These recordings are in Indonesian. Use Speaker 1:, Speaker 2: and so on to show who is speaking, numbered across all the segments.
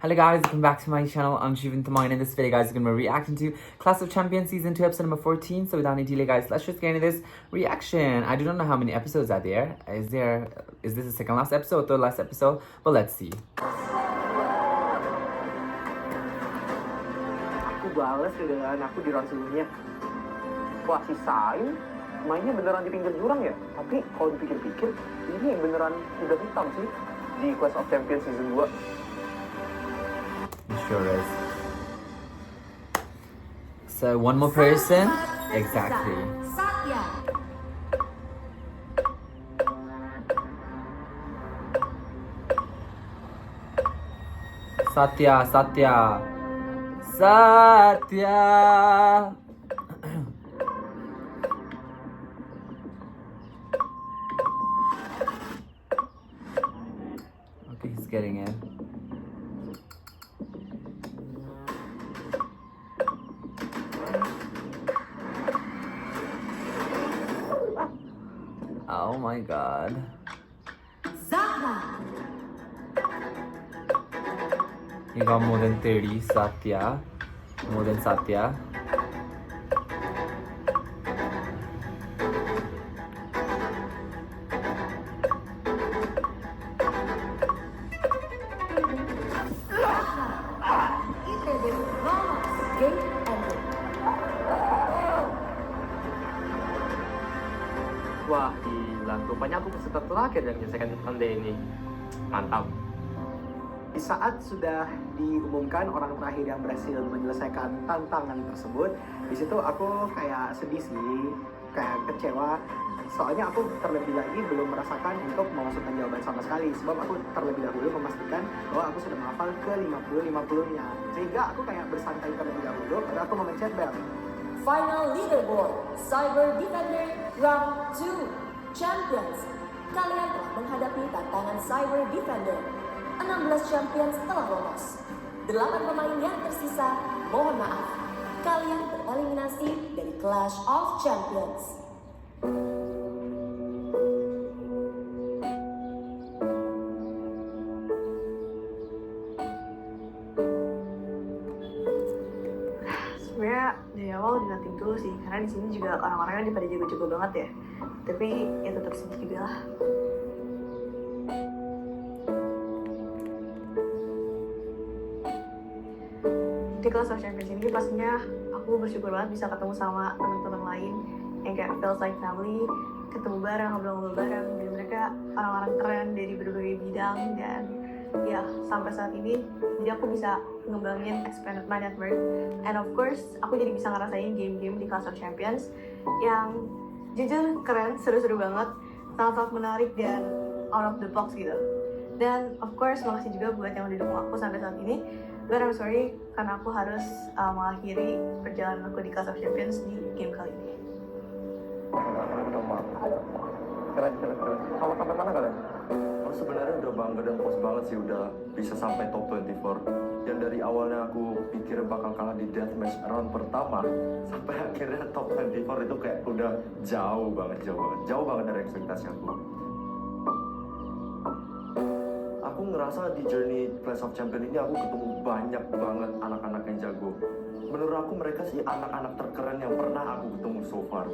Speaker 1: Hello guys, welcome back to my channel. I'm Shivan Thamine. In this video guys, we're going to be reacting to Clash of Champions Season 2 episode number 14. So without any delay guys, let's just get into this reaction. I do not know how many episodes are there. Is this the second last episode or third last episode? But let's see.
Speaker 2: Aku bales dengan aku di round sebelumnya. Wah, si Sain mainnya beneran di pinggir jurang ya. Tapi kalau dipikir-pikir, ini yang beneran udah hitam sih di Clash of Champions Season 2.
Speaker 1: It sure is. So one more person. Exactly.
Speaker 3: Satya.
Speaker 1: Satya. Satya. Okay, he's getting it. Oh my god.
Speaker 3: Zahra.
Speaker 1: You got more than 30, Satya. More than Satya.
Speaker 3: Iterdim lolos. Game ended.
Speaker 2: Wah, gila. Rupanya aku peserta terakhir dan menyelesaikan ronde ini. Mantap. Di saat sudah diumumkan orang terakhir yang berhasil menyelesaikan tantangan tersebut, di situ aku kayak sedih sih, kayak kecewa. Soalnya aku terlebih lagi belum merasakan untuk memasukkan jawaban sama sekali. Sebab aku terlebih dahulu memastikan bahwa aku sudah menghafal ke 50-50-nya. Sehingga aku kayak bersantai terlebih dahulu, baru aku memencet bel.
Speaker 3: Final leaderboard. Cyber Defender Round 2. Champions. Kalian telah menghadapi tantangan Cyber Defender. 16 champions telah lolos. 8 pemain yang tersisa, mohon maaf. Kalian tereliminasi dari Clash of Champions.
Speaker 4: Sebenarnya dari awal udah nothing dulu sih, karena di sini juga orang-orangnya pada jago-jago banget ya. Tapi ya tetap sedih juga lah. Di Clash of Champions ini pastinya aku bersyukur banget bisa ketemu sama teman-teman lain yang kayak feels like family, ketemu bareng, ngobrol-ngobrol bareng, dan mereka orang-orang keren dari berbagai bidang. Dan ya sampai saat ini jadi aku bisa ngembangin expand my network, and of course aku jadi bisa ngerasain game-game di Clash of Champions yang jujur keren, seru-seru banget, sangat-sangat menarik dan out of the box gitu. Dan of course makasih juga buat yang udah dukung aku sampai saat ini. But I'm sorry karena aku harus mengakhiri perjalanan aku di Clash of Champions di game kali ini.
Speaker 2: Keren. Kalau sampai mana kalian?
Speaker 5: Aku sebenarnya udah bangga dan puas banget sih udah bisa sampai top 24. Yang dari awalnya aku pikir bakal kalah di deathmatch round pertama, sampai akhirnya top 24 itu kayak udah jauh banget dari ekspektasi aku. Aku ngerasa di journey Clash of Champions ini aku ketemu banyak banget anak-anak yang jago. Menurut aku mereka sih anak-anak terkeren yang pernah aku ketemu so far.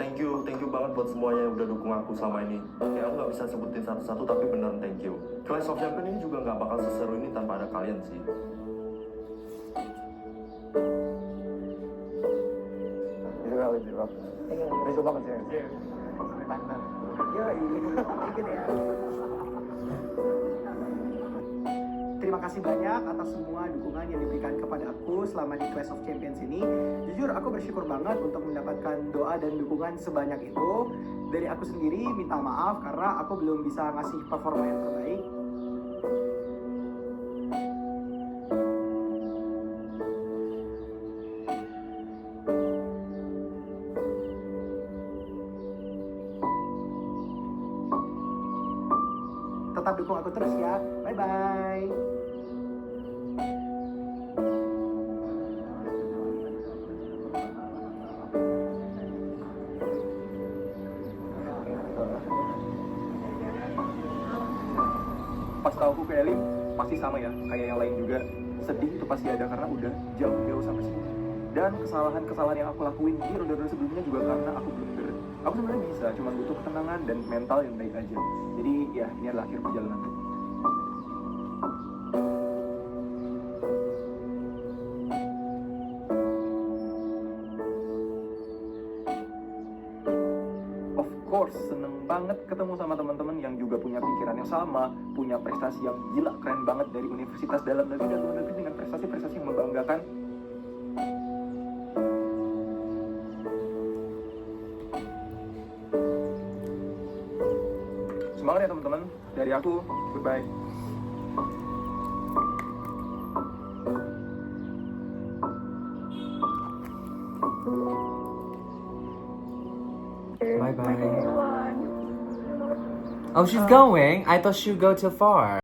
Speaker 5: Thank you banget buat semuanya yang udah dukung aku sama ini. Ya aku gak bisa sebutin satu-satu tapi beneran thank you. Clash of Champions ini juga gak bakal seseru ini tanpa ada kalian sih.
Speaker 2: Itu banget sih. Terima kasih banyak atas semua dukungan yang diberikan kepada aku selama di Clash of Champions ini. Jujur aku bersyukur banget untuk mendapatkan doa dan dukungan sebanyak itu. Dari aku sendiri minta maaf karena aku belum bisa ngasih performa yang terbaik. Tetap dukung aku terus ya. Bye-bye.
Speaker 6: Pas tahu aku ke Elim, pasti sama ya, kayak yang lain juga. Sedih itu pasti ada karena udah jauh-jauh sampai sini. Dan kesalahan-kesalahan yang aku lakuin di ronde-ronde sebelumnya juga karena aku blunder. Aku sebenarnya bisa, cuma butuh ketenangan dan mental yang baik aja. Jadi ya, ini adalah akhir perjalananku. Of course, seneng banget ketemu sama teman-teman yang juga punya pikiran yang sama, punya prestasi yang gila, keren banget dari universitas dalam negeri dan luar negeri dengan prestasi-prestasi yang membanggakan. Semangat ya teman-teman, dari aku, goodbye.
Speaker 1: Bye bye. Oh, she's going? I thought she'd go too far.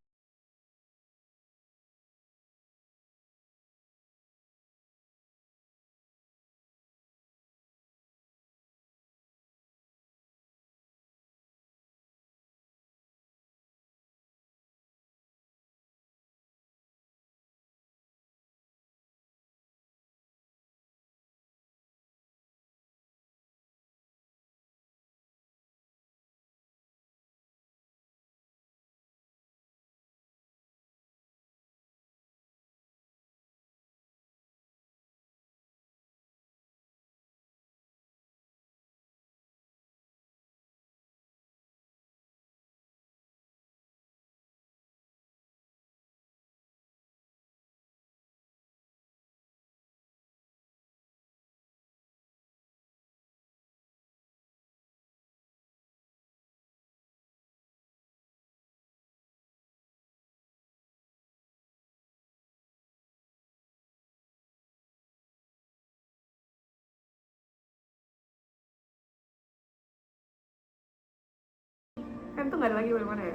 Speaker 4: Kan tuh nggak ada lagi mana ya?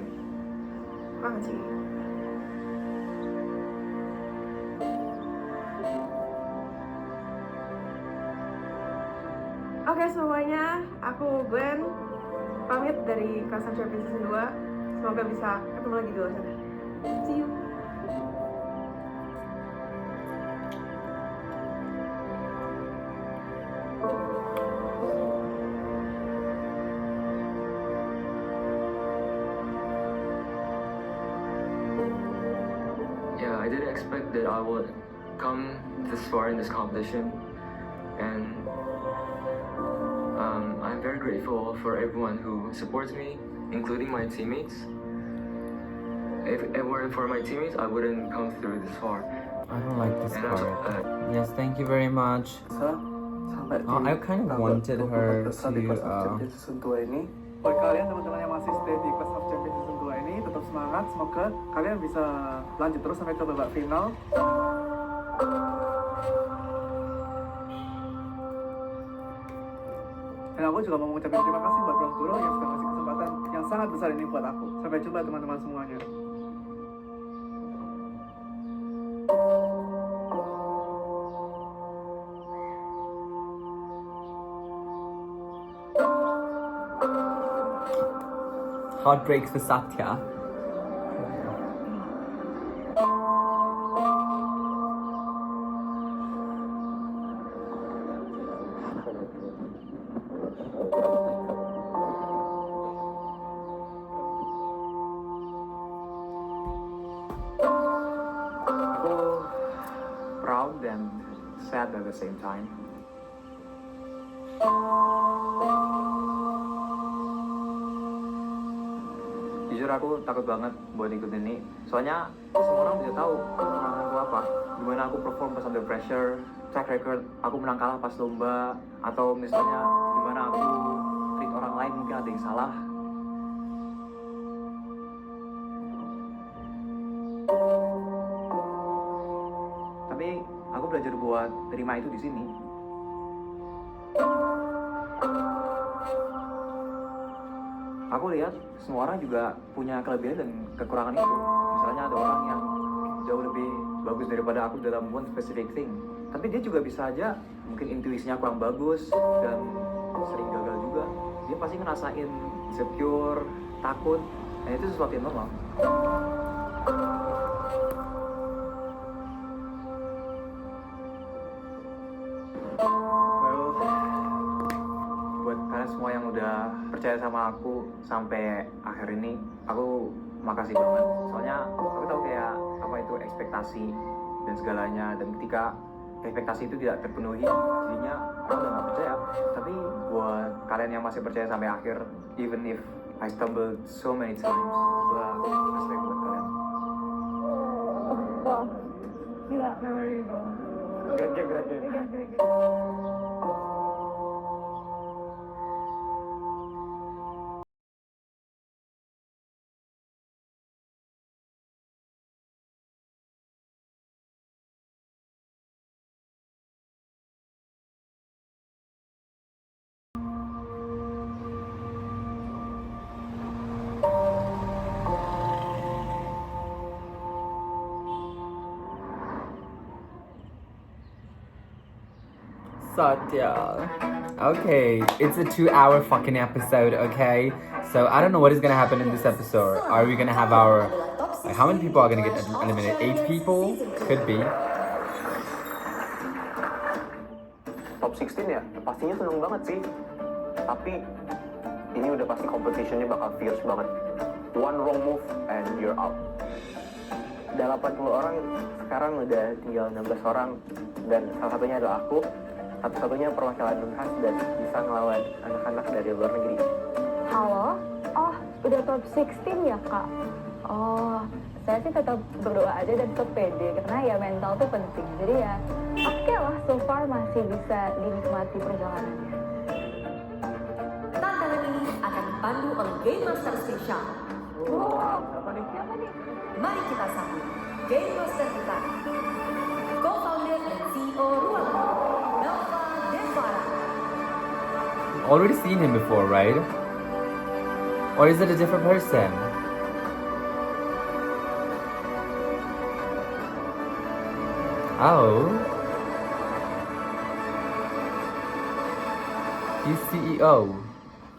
Speaker 4: Banget sih. Oke semuanya, aku Glenn pamit dari Class of Champions Season 2. Semoga bisa ketemu lagi di luar sana. See you.
Speaker 7: Yeah, I didn't expect that I would come this far in this competition, and I'm very grateful for everyone who supports me, including my teammates. If it weren't for my teammates, I wouldn't come through this far.
Speaker 1: I don't like this
Speaker 7: And I'm so,
Speaker 1: part. Yes, thank you very much.
Speaker 6: Sampai
Speaker 1: Oh, I kind of wanted her
Speaker 6: besar di Class of
Speaker 1: to.
Speaker 6: Champions Season 2 ini. Buat kalian teman-teman yang masih stay di Class of Champions Season 2 ini, tetap semangat. Semoga kalian bisa lanjut terus sampai ke babak final. Dan aku juga mau mengucapkan terima kasih buat Bang Turo yang sudah ngasih kesempatan yang sangat besar ini buat aku. Sampai jumpa teman-teman semuanya.
Speaker 1: Heartbreaks for Satya.
Speaker 2: Aku proud and sad at the same time. Jujur aku takut banget buat ikut ini. Soalnya semua orang bisa tahu kekuranganku apa. Gimana aku perform pas under pressure, track record aku menang kalah pas lomba, atau misalnya gimana aku treat orang lain mungkin ada yang salah. Tapi aku belajar buat terima itu di sini. Aku lihat semua orang juga punya kelebihan dan kekurangan itu. Misalnya ada orang yang jauh lebih bagus daripada aku dalam one specific thing. Tapi dia juga bisa aja mungkin intuisinya kurang bagus dan sering gagal juga. Dia pasti ngerasain insecure, takut. Dan itu sesuatu yang normal. Well, buat kalian semua yang udah percaya sama aku sampai akhir ini, aku makasih banget. Soalnya aku tahu kayak apa itu ekspektasi dan segalanya, dan ketika ekspektasi itu tidak terpenuhi, jadinya aku udah gak percaya. Tapi buat kalian yang masih percaya sampai akhir, even if I stumbled so many times, gua respect buat kalian.
Speaker 4: Gila, memory bro.
Speaker 2: Great.
Speaker 1: Satya. Okay, it's a 2-hour fucking episode, okay? So I don't know what is gonna happen in this episode. Are we gonna have our... Like, how many people are gonna get eliminated? 8 people? Could be.
Speaker 2: Top 16 ya, pastinya seneng banget sih. Tapi ini udah pasti competitionnya bakal fierce banget. One wrong move and you're out. Udah 80 orang, sekarang udah tinggal 16 orang. Dan salah satunya adalah aku. Satu-satunya perwakilan Unhas dan bisa ngelawan anak-anak dari luar negeri.
Speaker 4: Halo? Oh, udah top 16 ya, Kak? Oh, saya sih tetap berdoa aja dan tetap pede, karena ya mental tuh penting. Jadi ya, oke lah, so far masih bisa dinikmati perjalanannya.
Speaker 3: Tantangan ini akan dipandu oleh Game Master Spesial.
Speaker 4: Siapa nih?
Speaker 3: Mari kita sambut Game Master kita, co-founder dan CEO Ruang Guru, Belva Devara.
Speaker 1: Already seen him before, right? Or is it a different person? Oh. He's CEO.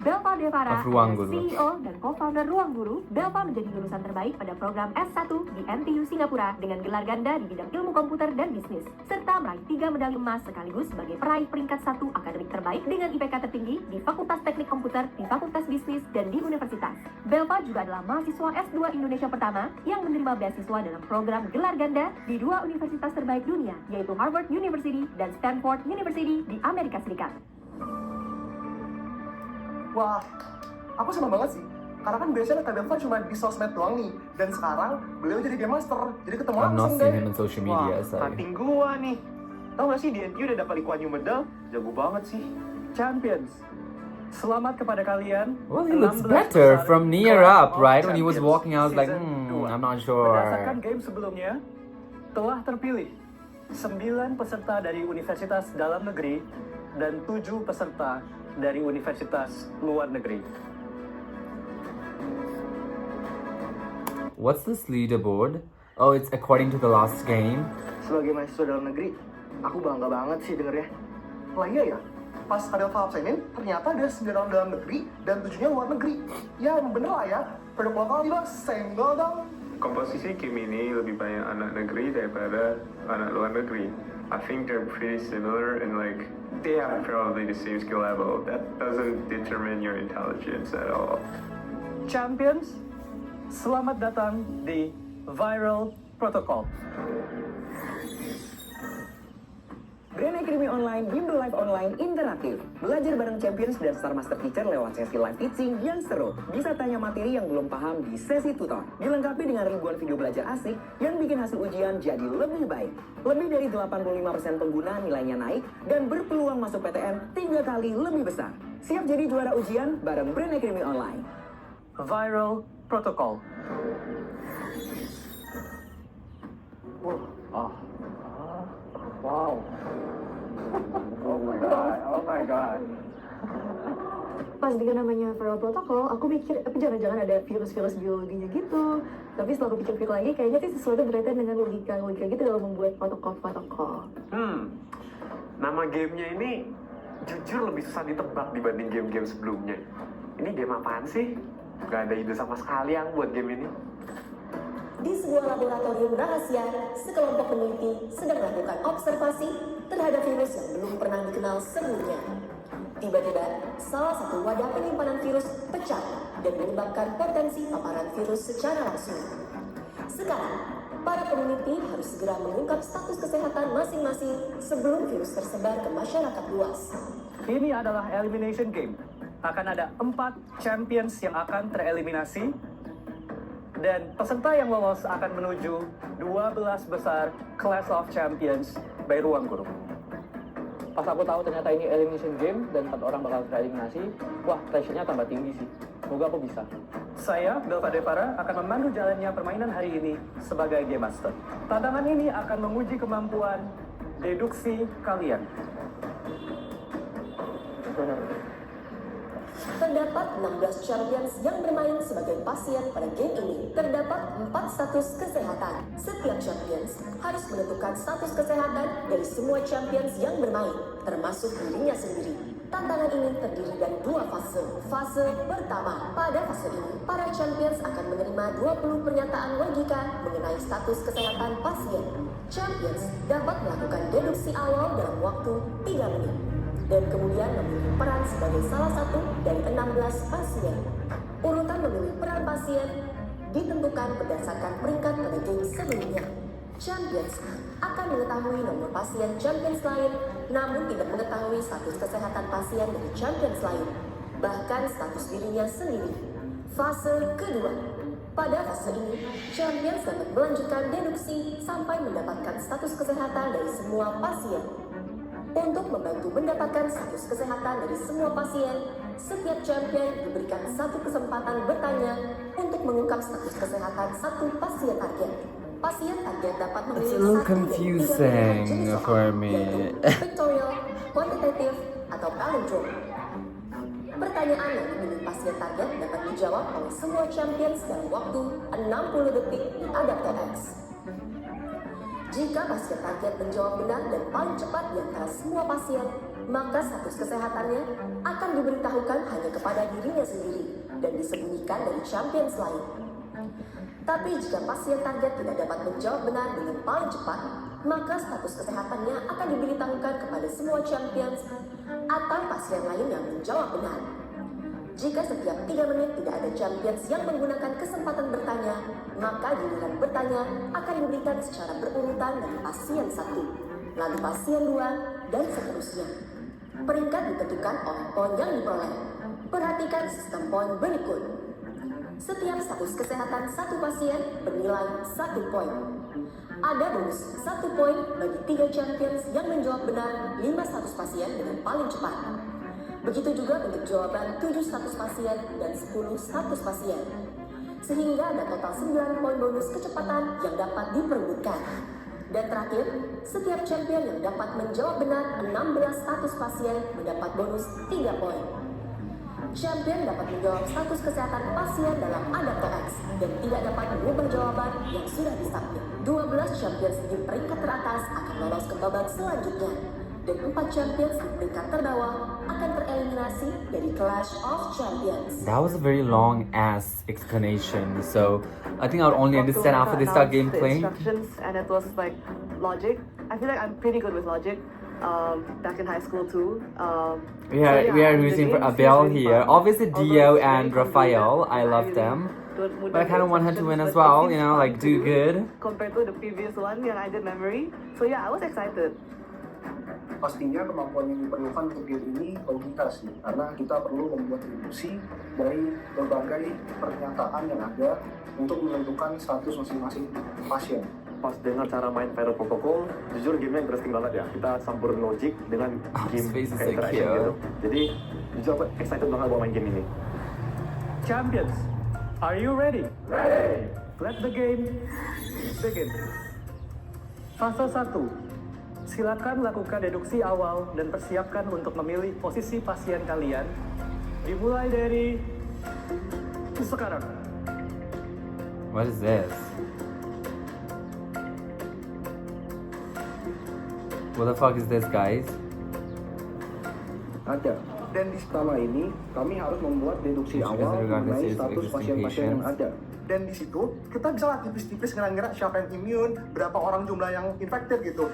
Speaker 8: Belva Devara
Speaker 1: Of Ruang
Speaker 8: adalah
Speaker 1: Guru.
Speaker 8: CEO dan co-founder Ruang Guru. Belva menjadi lulusan terbaik pada program S1 di NTU Singapura dengan gelar ganda di bidang ilmu komputer dan bisnis, serta meraih 3 medali emas sekaligus sebagai peraih peringkat 1 akademik terbaik dengan IPK tertinggi di Fakultas Teknik Komputer, di Fakultas Bisnis, dan di Universitas. Belva juga adalah mahasiswa S2 Indonesia pertama yang menerima beasiswa dalam program gelar ganda di 2 universitas terbaik dunia, yaitu Harvard University dan Stanford University di Amerika Serikat.
Speaker 9: Wah, aku senang banget sih. Karena kan biasanya Kak Belva cuma di sosmed doang nih. Dan sekarang beliau jadi Game Master. Jadi ketemu
Speaker 1: I've not
Speaker 9: langsung
Speaker 1: seen
Speaker 9: deh.
Speaker 1: him in social media, so...
Speaker 2: Cutting gua nih. Tahu gak sih di NTU udah dapat Lee Kuan Yew medal? Jago banget sih.
Speaker 6: Champions. Selamat kepada kalian.
Speaker 1: Well, he looks
Speaker 6: 16
Speaker 1: better
Speaker 6: besar
Speaker 1: from near
Speaker 6: Clash
Speaker 1: up,
Speaker 6: of
Speaker 1: right? When he was
Speaker 6: Champions
Speaker 1: walking, I was like,
Speaker 6: Season 2.
Speaker 1: I'm not
Speaker 6: Berdasarkan
Speaker 1: sure.
Speaker 6: game sebelumnya, telah terpilih 9 peserta dari universitas dalam negeri dan 7 peserta dari universitas luar negeri.
Speaker 1: What's this leaderboard? Oh, it's according to the last game.
Speaker 9: Sebagai mahasiswa dalam negeri, aku bangga banget sih dengernya. Lah iya ya, pas Kak Belva absenin, ternyata ada 9 orang dalam negeri dan 7-nya luar negeri. Ya emang bener lah ya, produk lokal juga senggol dong.
Speaker 7: Komposisi game ini lebih banyak anak negeri daripada anak luar negeri. I think they're pretty similar and like they have probably the same skill level. That doesn't determine your intelligence at all.
Speaker 6: Champions, selamat datang di Viral Protocol.
Speaker 10: Grand Academy Online, Bimbel Live Online interaktif. Belajar bareng Champions dan Star Master Teacher lewat sesi live teaching yang seru. Bisa tanya materi yang belum paham di sesi tutor. Dilengkapi dengan ribuan video belajar asik yang bikin hasil ujian jadi lebih baik. Lebih dari 85% pengguna nilainya naik dan berpeluang masuk PTN 3 kali lebih besar. Siap jadi juara ujian bareng Grand Academy Online.
Speaker 6: Viral Protocol.
Speaker 2: Wow. Oh my god.
Speaker 4: Pas dengar namanya Viral Protocol, aku mikir, tapi jangan-jangan ada virus-virus biologinya gitu. Tapi setelah aku pikir-pikir lagi, kayaknya sih sesuatu berkaitan dengan logika-logika gitu dalam membuat protokol-protokol.
Speaker 2: Nama gamenya ini jujur lebih susah ditebak dibanding game-game sebelumnya. Ini game apaan sih? Gak ada ide sama sekali yang buat game ini.
Speaker 3: Di sebuah laboratorium rahasia, sekelompok peneliti sedang melakukan observasi terhadap virus yang belum pernah dikenal sebelumnya. Tiba-tiba, salah satu wadah penyimpanan virus pecah dan menyebabkan potensi paparan virus secara langsung. Sekarang, para peneliti harus segera mengungkap status kesehatan masing-masing sebelum virus tersebar ke masyarakat luas.
Speaker 11: Ini adalah elimination game. Akan ada 4 champions yang akan tereliminasi. Dan peserta yang lolos akan menuju 12 besar Clash of Champions by Ruang Guru. Pas aku tahu ternyata ini elimination game dan 4 orang bakal tereliminasi, wah pressure-nya tambah tinggi sih. Semoga aku bisa. Saya, Belva Devara, akan memandu jalannya permainan hari ini sebagai Game Master. Tantangan ini akan menguji kemampuan deduksi kalian.
Speaker 3: Terdapat 16 champions yang bermain sebagai pasien pada game ini. Terdapat 4 status kesehatan. Setiap champions harus menentukan status kesehatan dari semua champions yang bermain, termasuk dirinya sendiri. Tantangan ini terdiri dari 2 fase. Fase pertama, pada fase ini, para champions akan menerima 20 pernyataan logika mengenai status kesehatan pasien. Champions dapat melakukan deduksi awal dalam waktu 3 menit. Dan kemudian memiliki peran sebagai salah satu dari 16 pasien. Urutan memilih peran pasien ditentukan berdasarkan peringkat pada game sebelumnya. Champions akan mengetahui nomor pasien champions lain, namun tidak mengetahui status kesehatan pasien dari champions lain, bahkan status dirinya sendiri. Fase kedua. Pada fase ini, champions dapat melanjutkan deduksi sampai mendapatkan status kesehatan dari semua pasien. Untuk membantu mendapatkan status kesehatan dari semua pasien, setiap champion diberikan 1 kesempatan bertanya untuk mengungkap status kesehatan 1 pasien target. Pasien target dapat memilih
Speaker 1: It's a little
Speaker 3: 1 dari 3
Speaker 1: confusing
Speaker 3: jenis soal,
Speaker 1: for me.
Speaker 3: yaitu pictorial, quantitative, atau palindrome. Pertanyaan yang dimiliki pasien target dapat dijawab oleh semua champions dalam waktu 60 detik di Adapter X. Jika pasien target menjawab benar dan paling cepat di antara semua pasien, maka status kesehatannya akan diberitahukan hanya kepada dirinya sendiri dan disembunyikan dari champions lain. Tapi jika pasien target tidak dapat menjawab benar dengan paling cepat, maka status kesehatannya akan diberitahukan kepada semua champions atau pasien lain yang menjawab benar. Jika setiap 3 menit tidak ada champions yang menggunakan kesempatan bertanya, maka giliran bertanya akan diberikan secara berurutan dari pasien 1, lalu pasien 2, dan seterusnya. Peringkat ditentukan oleh poin yang diperoleh. Perhatikan sistem poin berikut. Setiap status kesehatan 1 pasien bernilai 1 poin. Ada bonus 1 poin bagi 3 champions yang menjawab benar 5 status pasien dengan paling cepat. Begitu juga untuk jawaban 7 status pasien dan 10 status pasien. Sehingga ada total 9 poin bonus kecepatan yang dapat diperebutkan. Dan terakhir, setiap champion yang dapat menjawab benar 16 status pasien mendapat bonus 3 poin. Champion dapat menjawab status kesehatan pasien dalam Adapter X dan tidak dapat mengubah jawaban yang sudah disubmit. 12 champions di peringkat teratas akan lolos ke babak selanjutnya. Dan 4 champions di peringkat terbawah akan tereliminasi dari Clash of Champions.
Speaker 1: That was a very long ass explanation, so I think I would only understand after they start gameplay.
Speaker 4: Instructions, and it was like logic. I feel like I'm pretty good with logic. Back in high school too.
Speaker 1: We are rooting for Abel here. Obviously Dio and Rafael, I love them. But I kind of want her to win as well, you know, like do good.
Speaker 4: Compared to the previous one yang I did memory. So yeah, I was excited.
Speaker 9: Pastinya kemampuan yang diperlukan untuk game ini logika sih, karena kita perlu membuat deduksi dari berbagai pernyataan yang ada untuk menentukan status masing-masing pasien.
Speaker 6: Pas dengar cara main Pyro Protocol, jujur gamenya interesting banget ya. Kita campurin logic dengan game
Speaker 1: Space is
Speaker 6: kayak
Speaker 1: so
Speaker 6: interaction
Speaker 1: cute.
Speaker 6: gitu. Jadi jujur aku excited banget buat main game ini.
Speaker 11: Champions, are you ready? Ready! Let the game begin. Fase 1. Silakan lakukan deduksi awal dan persiapkan untuk memilih posisi pasien kalian. Dimulai dari sekarang.
Speaker 1: What is this? What the fuck is this, guys?
Speaker 9: Ada Dan di
Speaker 6: Pertama ini, kami harus membuat deduksi
Speaker 1: Which
Speaker 6: awal
Speaker 1: is regarded
Speaker 6: mengenai
Speaker 1: as
Speaker 6: status
Speaker 1: existing
Speaker 6: pasien-pasien yang
Speaker 1: patients.
Speaker 6: ada.
Speaker 9: dan di situ kita bisa lah tipis-tipis ngira-ngira siapa yang imun, berapa orang jumlah yang infected gitu.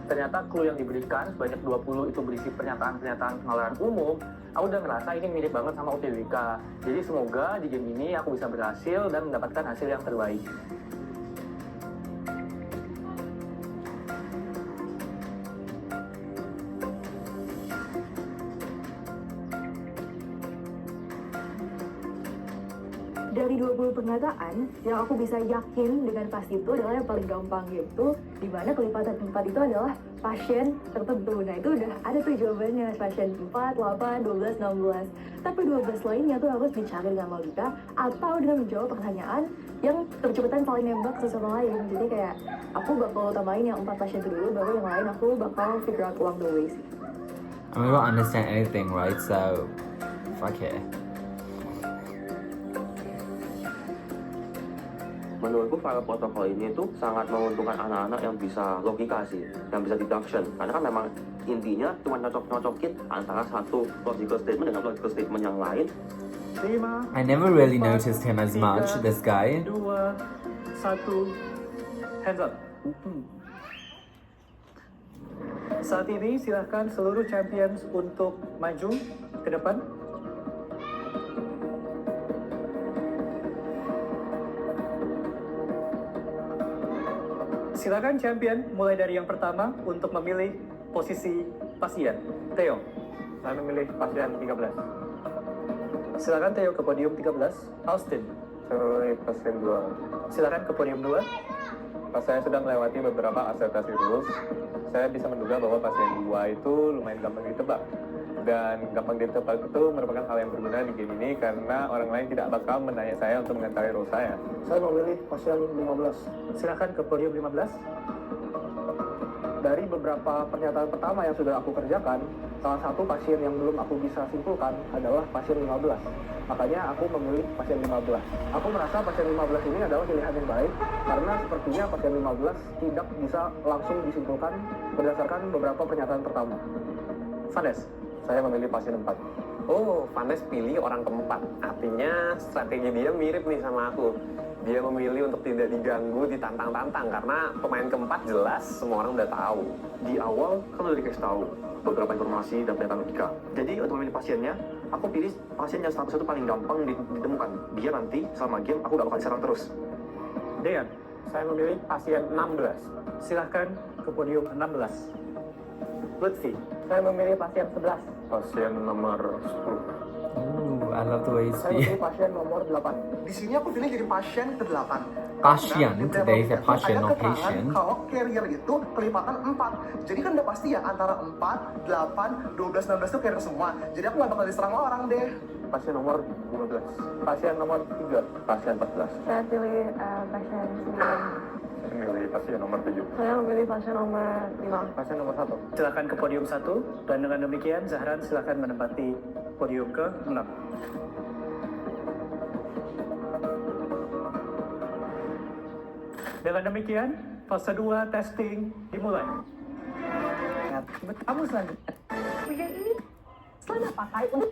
Speaker 2: Ternyata clue yang diberikan sebanyak 20 itu berisi pernyataan-pernyataan pengenalan umum. Aku udah ngerasa ini mirip banget sama UTBK. Jadi semoga di game ini aku bisa berhasil dan mendapatkan hasil yang terbaik.
Speaker 8: Dari 20 pernyataan, yang aku bisa yakin dengan pasti itu adalah yang paling gampang, yaitu di mana kelipatan 4 itu adalah pasien tertentu. Nah itu udah ada tuh jawabannya, pasien 4, 8, 12, 16. Tapi 12 lainnya tuh harus dicari dengan logika atau dengan menjawab pertanyaan yang kecepatan saling nembak satu sama lain. Jadi kayak aku bakal utamain yang 4 pasien itu dulu, baru yang lain aku bakal figure out along the way sih.
Speaker 1: I mean, we don't understand anything, right? So, fuck it.
Speaker 5: Menurutku file protokol ini tuh sangat menguntungkan anak-anak yang bisa logika sih, yang bisa deduction. Karena kan memang intinya cuma nyocok-nyocokin antara satu logical statement dengan logical statement yang lain.
Speaker 11: 5,
Speaker 1: I never really noticed him as much, this guy.
Speaker 11: 2, 1, hands up. Saat ini silahkan seluruh champions untuk maju ke depan. Silakan champion mulai dari yang pertama untuk memilih posisi pasien. Theo,
Speaker 2: Saya memilih pasien 13.
Speaker 11: silakan Theo ke podium 13. Austin,
Speaker 7: Saya memilih pasien 2.
Speaker 11: silakan ke podium 2.
Speaker 7: Pas saya sudah melewati beberapa akseptasi rules, saya bisa menduga bahwa pasien 2 itu lumayan gampang ditebak. Dan gampang ditebak itu merupakan hal yang berguna di game ini karena orang lain tidak bakal menanya saya untuk mengetahui role saya.
Speaker 6: Saya memilih pasien 15.
Speaker 11: Silakan ke podium 15.
Speaker 6: Dari beberapa pernyataan pertama yang sudah aku kerjakan, salah satu pasien yang belum aku bisa simpulkan adalah pasien 15. Makanya aku memilih pasien 15. Aku merasa pasien 15 ini adalah pilihan yang baik karena sepertinya pasien 15 tidak bisa langsung disimpulkan berdasarkan beberapa pernyataan pertama.
Speaker 11: Vanes,
Speaker 7: Saya memilih pasien 4.
Speaker 12: Oh, Vanes pilih orang keempat. Artinya strategi dia mirip nih sama aku. Dia memilih untuk tidak diganggu, ditantang-tantang. Karena pemain keempat jelas semua orang udah tahu.
Speaker 5: Di awal kan udah dikasih tahu beberapa informasi dan pernyataan logika. Jadi untuk memilih pasiennya, aku pilih pasien yang status itu paling gampang ditemukan. Dia nanti selama game aku gak bakal diserang terus.
Speaker 11: Dean,
Speaker 2: Saya memilih pasien 16.
Speaker 11: silahkan ke podium 16. Lutfi,
Speaker 2: Saya memilih pasien 11.
Speaker 7: Pasien nomor 10.
Speaker 1: Ooh, I love the way he
Speaker 6: Saya memilih
Speaker 1: speaks.
Speaker 6: pasien nomor 8.
Speaker 9: Di sini aku pilih jadi pasien ke-8.
Speaker 1: Pasien,
Speaker 9: Karena di
Speaker 1: today is a
Speaker 9: beberapa
Speaker 1: pasien,
Speaker 9: ada
Speaker 1: not
Speaker 9: keterangan
Speaker 1: patient.
Speaker 9: Kalau carrier itu kelipatan 4. Jadi kan udah pasti ya antara 4, 8, 12, 16 itu carrier semua. Jadi aku gak bakal diserang orang deh.
Speaker 7: Pasien nomor 15.
Speaker 2: Pasien nomor 3.
Speaker 7: Pasien 14.
Speaker 4: Saya pilih pasien 9.
Speaker 7: Saya memilih pasien nomor 7.
Speaker 4: Saya memilih pasien nomor 5.
Speaker 2: Pasien nomor 1.
Speaker 11: silakan ke podium 1. Dan dengan demikian, Zahran silakan menempati podium ke-6. Dengan demikian, fase 2 testing dimulai. Kamu selanjutnya.
Speaker 8: Ujian ini selalu pakai untuk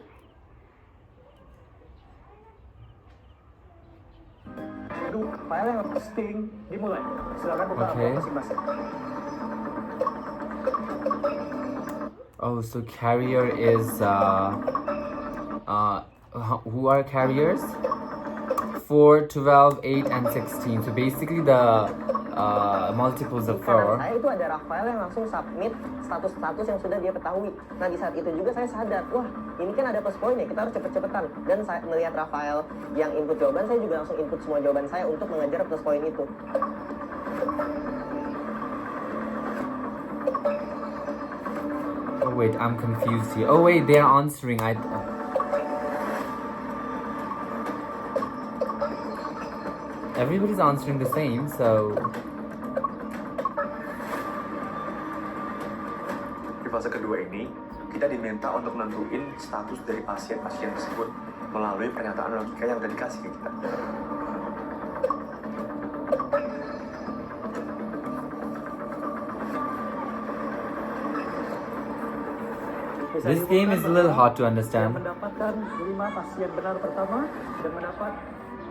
Speaker 11: File yang testing dimulai. Silakan buka
Speaker 1: Oke.
Speaker 11: masing-masing.
Speaker 1: Oh, so carrier is who are carriers? 4, 12, 8, and 16. So basically the multiples of 4.
Speaker 10: Saya itu ada Rafael yang langsung submit status-status yang sudah dia ketahui. Nah di saat itu juga saya sadar, wah ini kan ada plus point ya, kita harus cepet-cepetan. Dan saya melihat Rafael yang input jawaban, saya juga langsung input semua jawaban saya untuk mengejar plus point itu.
Speaker 1: Oh wait, I'm confused here. Oh wait, they're answering. Everybody's answering the same, so
Speaker 5: Di fase kedua ini, kita diminta untuk nentuin status dari pasien-pasien tersebut melalui pernyataan logika yang udah dikasih ke kita.
Speaker 1: This game is a little hard to
Speaker 11: Yang
Speaker 1: understand.
Speaker 11: mendapatkan 5 pasien benar pertama dan mendapat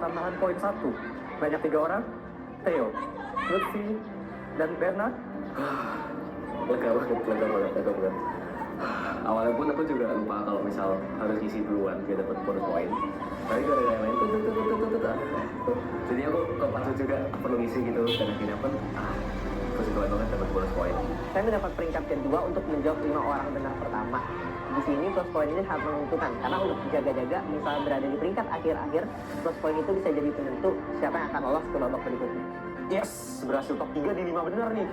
Speaker 11: tambahan poin 1. Banyak 3 orang, Theo, Lutfi, dan Bernard.
Speaker 12: Lega banget. Awalnya pun aku juga lupa kalau misal harus ngisi duluan biar dapat bonus poin. Tapi gara-gara yang lain jadi aku kepacu juga perlu ngisi gitu dan akhirnya pun aku suka banget dapat bonus poin.
Speaker 10: Saya mendapat peringkat kedua untuk menjawab 5 orang benar pertama. Di sini plus poin ini sangat menentukan karena untuk jaga-jaga misal berada di peringkat akhir-akhir, plus poin itu bisa jadi penentu siapa yang akan lolos ke babak berikutnya.
Speaker 12: Yes, berhasil top 3 di 5 benar nih.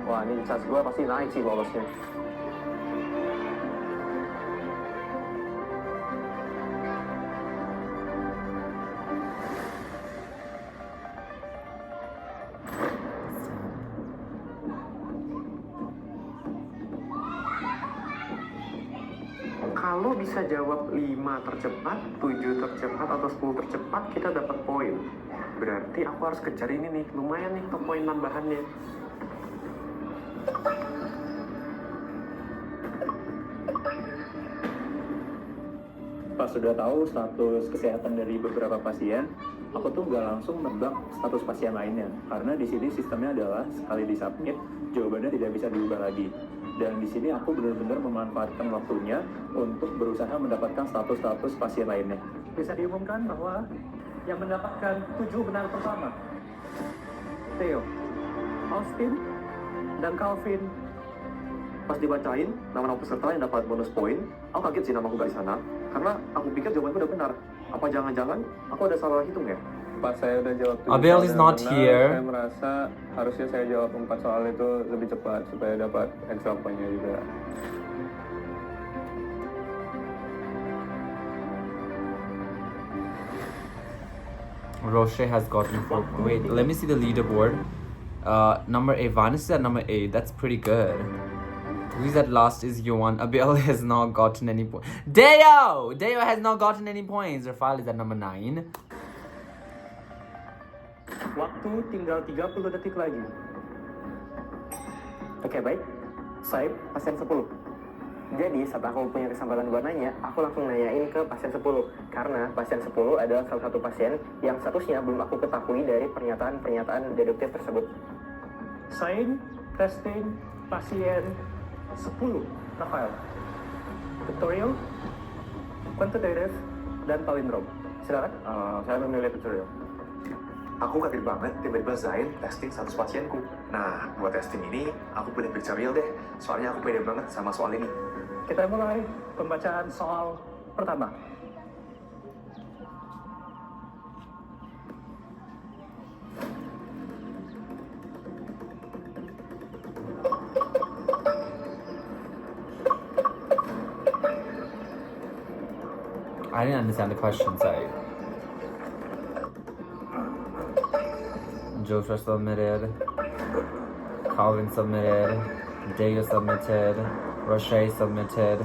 Speaker 12: Wah, ini chance gue pasti naik sih lolosnya.
Speaker 2: Kalau bisa jawab 5 tercepat, 7 tercepat, atau 10 tercepat, kita dapat poin. Berarti aku harus kejar ini nih, lumayan nih top poin tambahannya.
Speaker 6: Pas sudah tahu status kesehatan dari beberapa pasien, aku tuh nggak langsung nebak status pasien lainnya. Karena di sini sistemnya adalah sekali disubmit, jawabannya tidak bisa diubah lagi. Dan di sini aku benar-benar memanfaatkan waktunya untuk berusaha mendapatkan status-status pasien lainnya.
Speaker 11: Bisa diumumkan bahwa yang mendapatkan 7 benar pertama, Theo, Austin, dan Calvin.
Speaker 2: Pas dibacain nama-nama peserta yang dapat bonus poin, aku kaget sih namaku gak di sana. Karena aku pikir jawabanku udah benar. Apa jangan-jangan aku ada salah hitung ya?
Speaker 12: Pas saya udah jawab 7
Speaker 1: Abel
Speaker 12: soal
Speaker 1: is
Speaker 12: yang
Speaker 1: not
Speaker 12: benar,
Speaker 1: here.
Speaker 12: saya merasa harusnya saya jawab 4 soal itu lebih cepat supaya dapat extra poinnya juga.
Speaker 1: Roche has gotten 4. Wait, let me see the leaderboard. Number 8. Vanessa is at number 8. That's pretty good. Who's at last is Yohan. Abel has not gotten any points. Deo! Deo has not gotten any points. Rafael is at number 9.
Speaker 11: Waktu tinggal 30 detik lagi. Oke, baik. Saib, pasien 10.
Speaker 10: Jadi saat aku punya kesempatan buat nanya, aku langsung nanyain ke pasien 10. Karena pasien 10 adalah salah satu pasien yang statusnya belum aku ketahui dari pernyataan-pernyataan deduktif tersebut.
Speaker 11: Sign, testing, pasien 10, Rafael. Tutorial, quantitative, dan palindrom. Silakan.
Speaker 2: Saya memilih tutorial. Aku kaget banget tiba-tiba Zain testing status pasienku. Nah, buat testing ini, aku punya pictorial deh. Soalnya aku pede banget sama soal ini.
Speaker 11: Kita mulai pembacaan soal pertama.
Speaker 1: I didn't understand the question, sorry. Joshua submitted. Calvin submitted. Deo submitted. Roche submitted.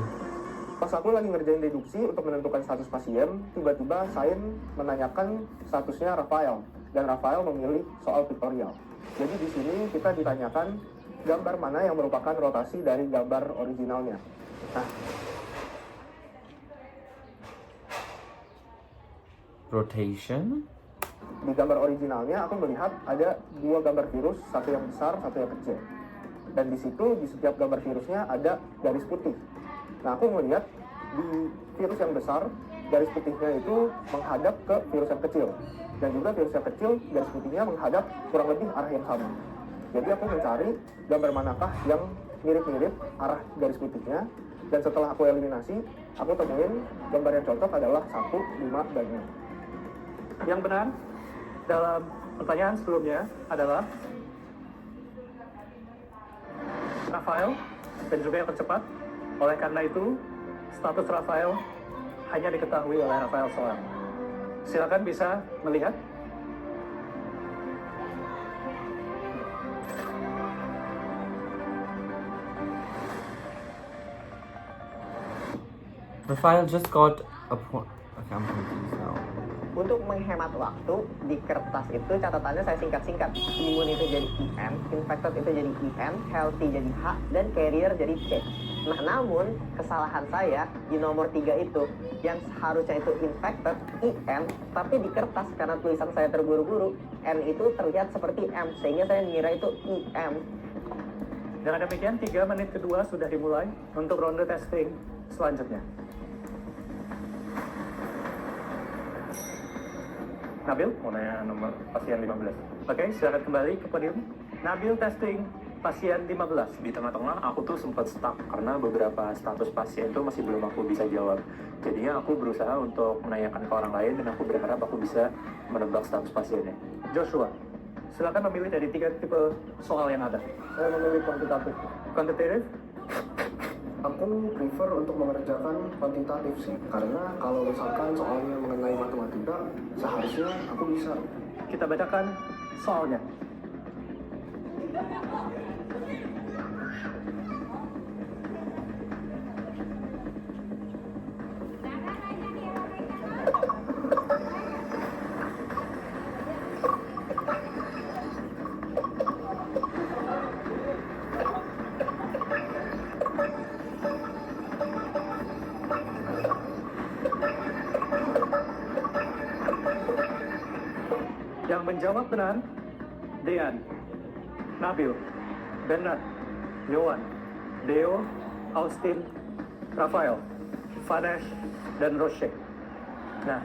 Speaker 9: Pas aku lagi ngerjain deduksi untuk menentukan status pasien, tiba-tiba Sain menanyakan statusnya Rafael, dan Rafael memilih soal pictorial. Jadi di sini kita ditanyakan gambar mana yang merupakan rotasi dari gambar originalnya. Nah,
Speaker 1: Rotation?
Speaker 9: di gambar originalnya aku melihat ada dua gambar virus, satu yang besar, satu yang kecil. Dan di situ di setiap gambar virusnya ada garis putih. Nah, aku melihat di virus yang besar, garis putihnya itu menghadap ke virus yang kecil. Dan juga virus yang kecil, garis putihnya menghadap kurang lebih arah yang sama. Jadi aku mencari gambar manakah yang mirip-mirip arah garis putihnya. Dan setelah aku eliminasi, aku temuin gambar yang cocok adalah 1, 5, dan 6.
Speaker 11: Yang benar dalam pertanyaan sebelumnya adalah Rafael dan juga yang tercepat. Oleh karena itu, status Rafael hanya diketahui oleh Rafael seorang. Silakan bisa melihat.
Speaker 1: Rafael just got a point. Okay, I'm confused now.
Speaker 10: Untuk menghemat waktu, di kertas itu catatannya saya singkat-singkat. Imun itu jadi IM, infected itu jadi IN, healthy jadi H, dan carrier jadi C. Nah, namun kesalahan saya di nomor 3 itu yang seharusnya itu infected IN, tapi di kertas karena tulisan saya terburu-buru N itu terlihat seperti M, sehingga saya mengira itu IM.
Speaker 11: Dengan demikian 3 menit kedua sudah dimulai untuk ronde testing selanjutnya. Nabil?
Speaker 6: Mau nanya nomor pasien 15.
Speaker 11: Oke, silakan kembali ke podium. Nabil testing pasien 15.
Speaker 6: Di tengah-tengah aku tuh sempat stuck karena beberapa status pasien itu masih belum aku bisa jawab. Jadinya aku berusaha untuk menanyakan ke orang lain dan aku berharap aku bisa menebak status pasiennya.
Speaker 11: Joshua, silakan memilih dari 3 tipe soal yang ada.
Speaker 9: Saya memilih kuantitatif.
Speaker 11: Quantitative?
Speaker 9: Aku prefer untuk mengerjakan kuantitatif sih, karena kalau misalkan soalnya mengenai matematika, seharusnya aku bisa.
Speaker 11: Kita bacakan soalnya. Yang menjawab benar, Dean, Nabil, Bernard, Yohan, Deo, Austin, Rafael, Vanesh, dan Roche.
Speaker 12: Nah,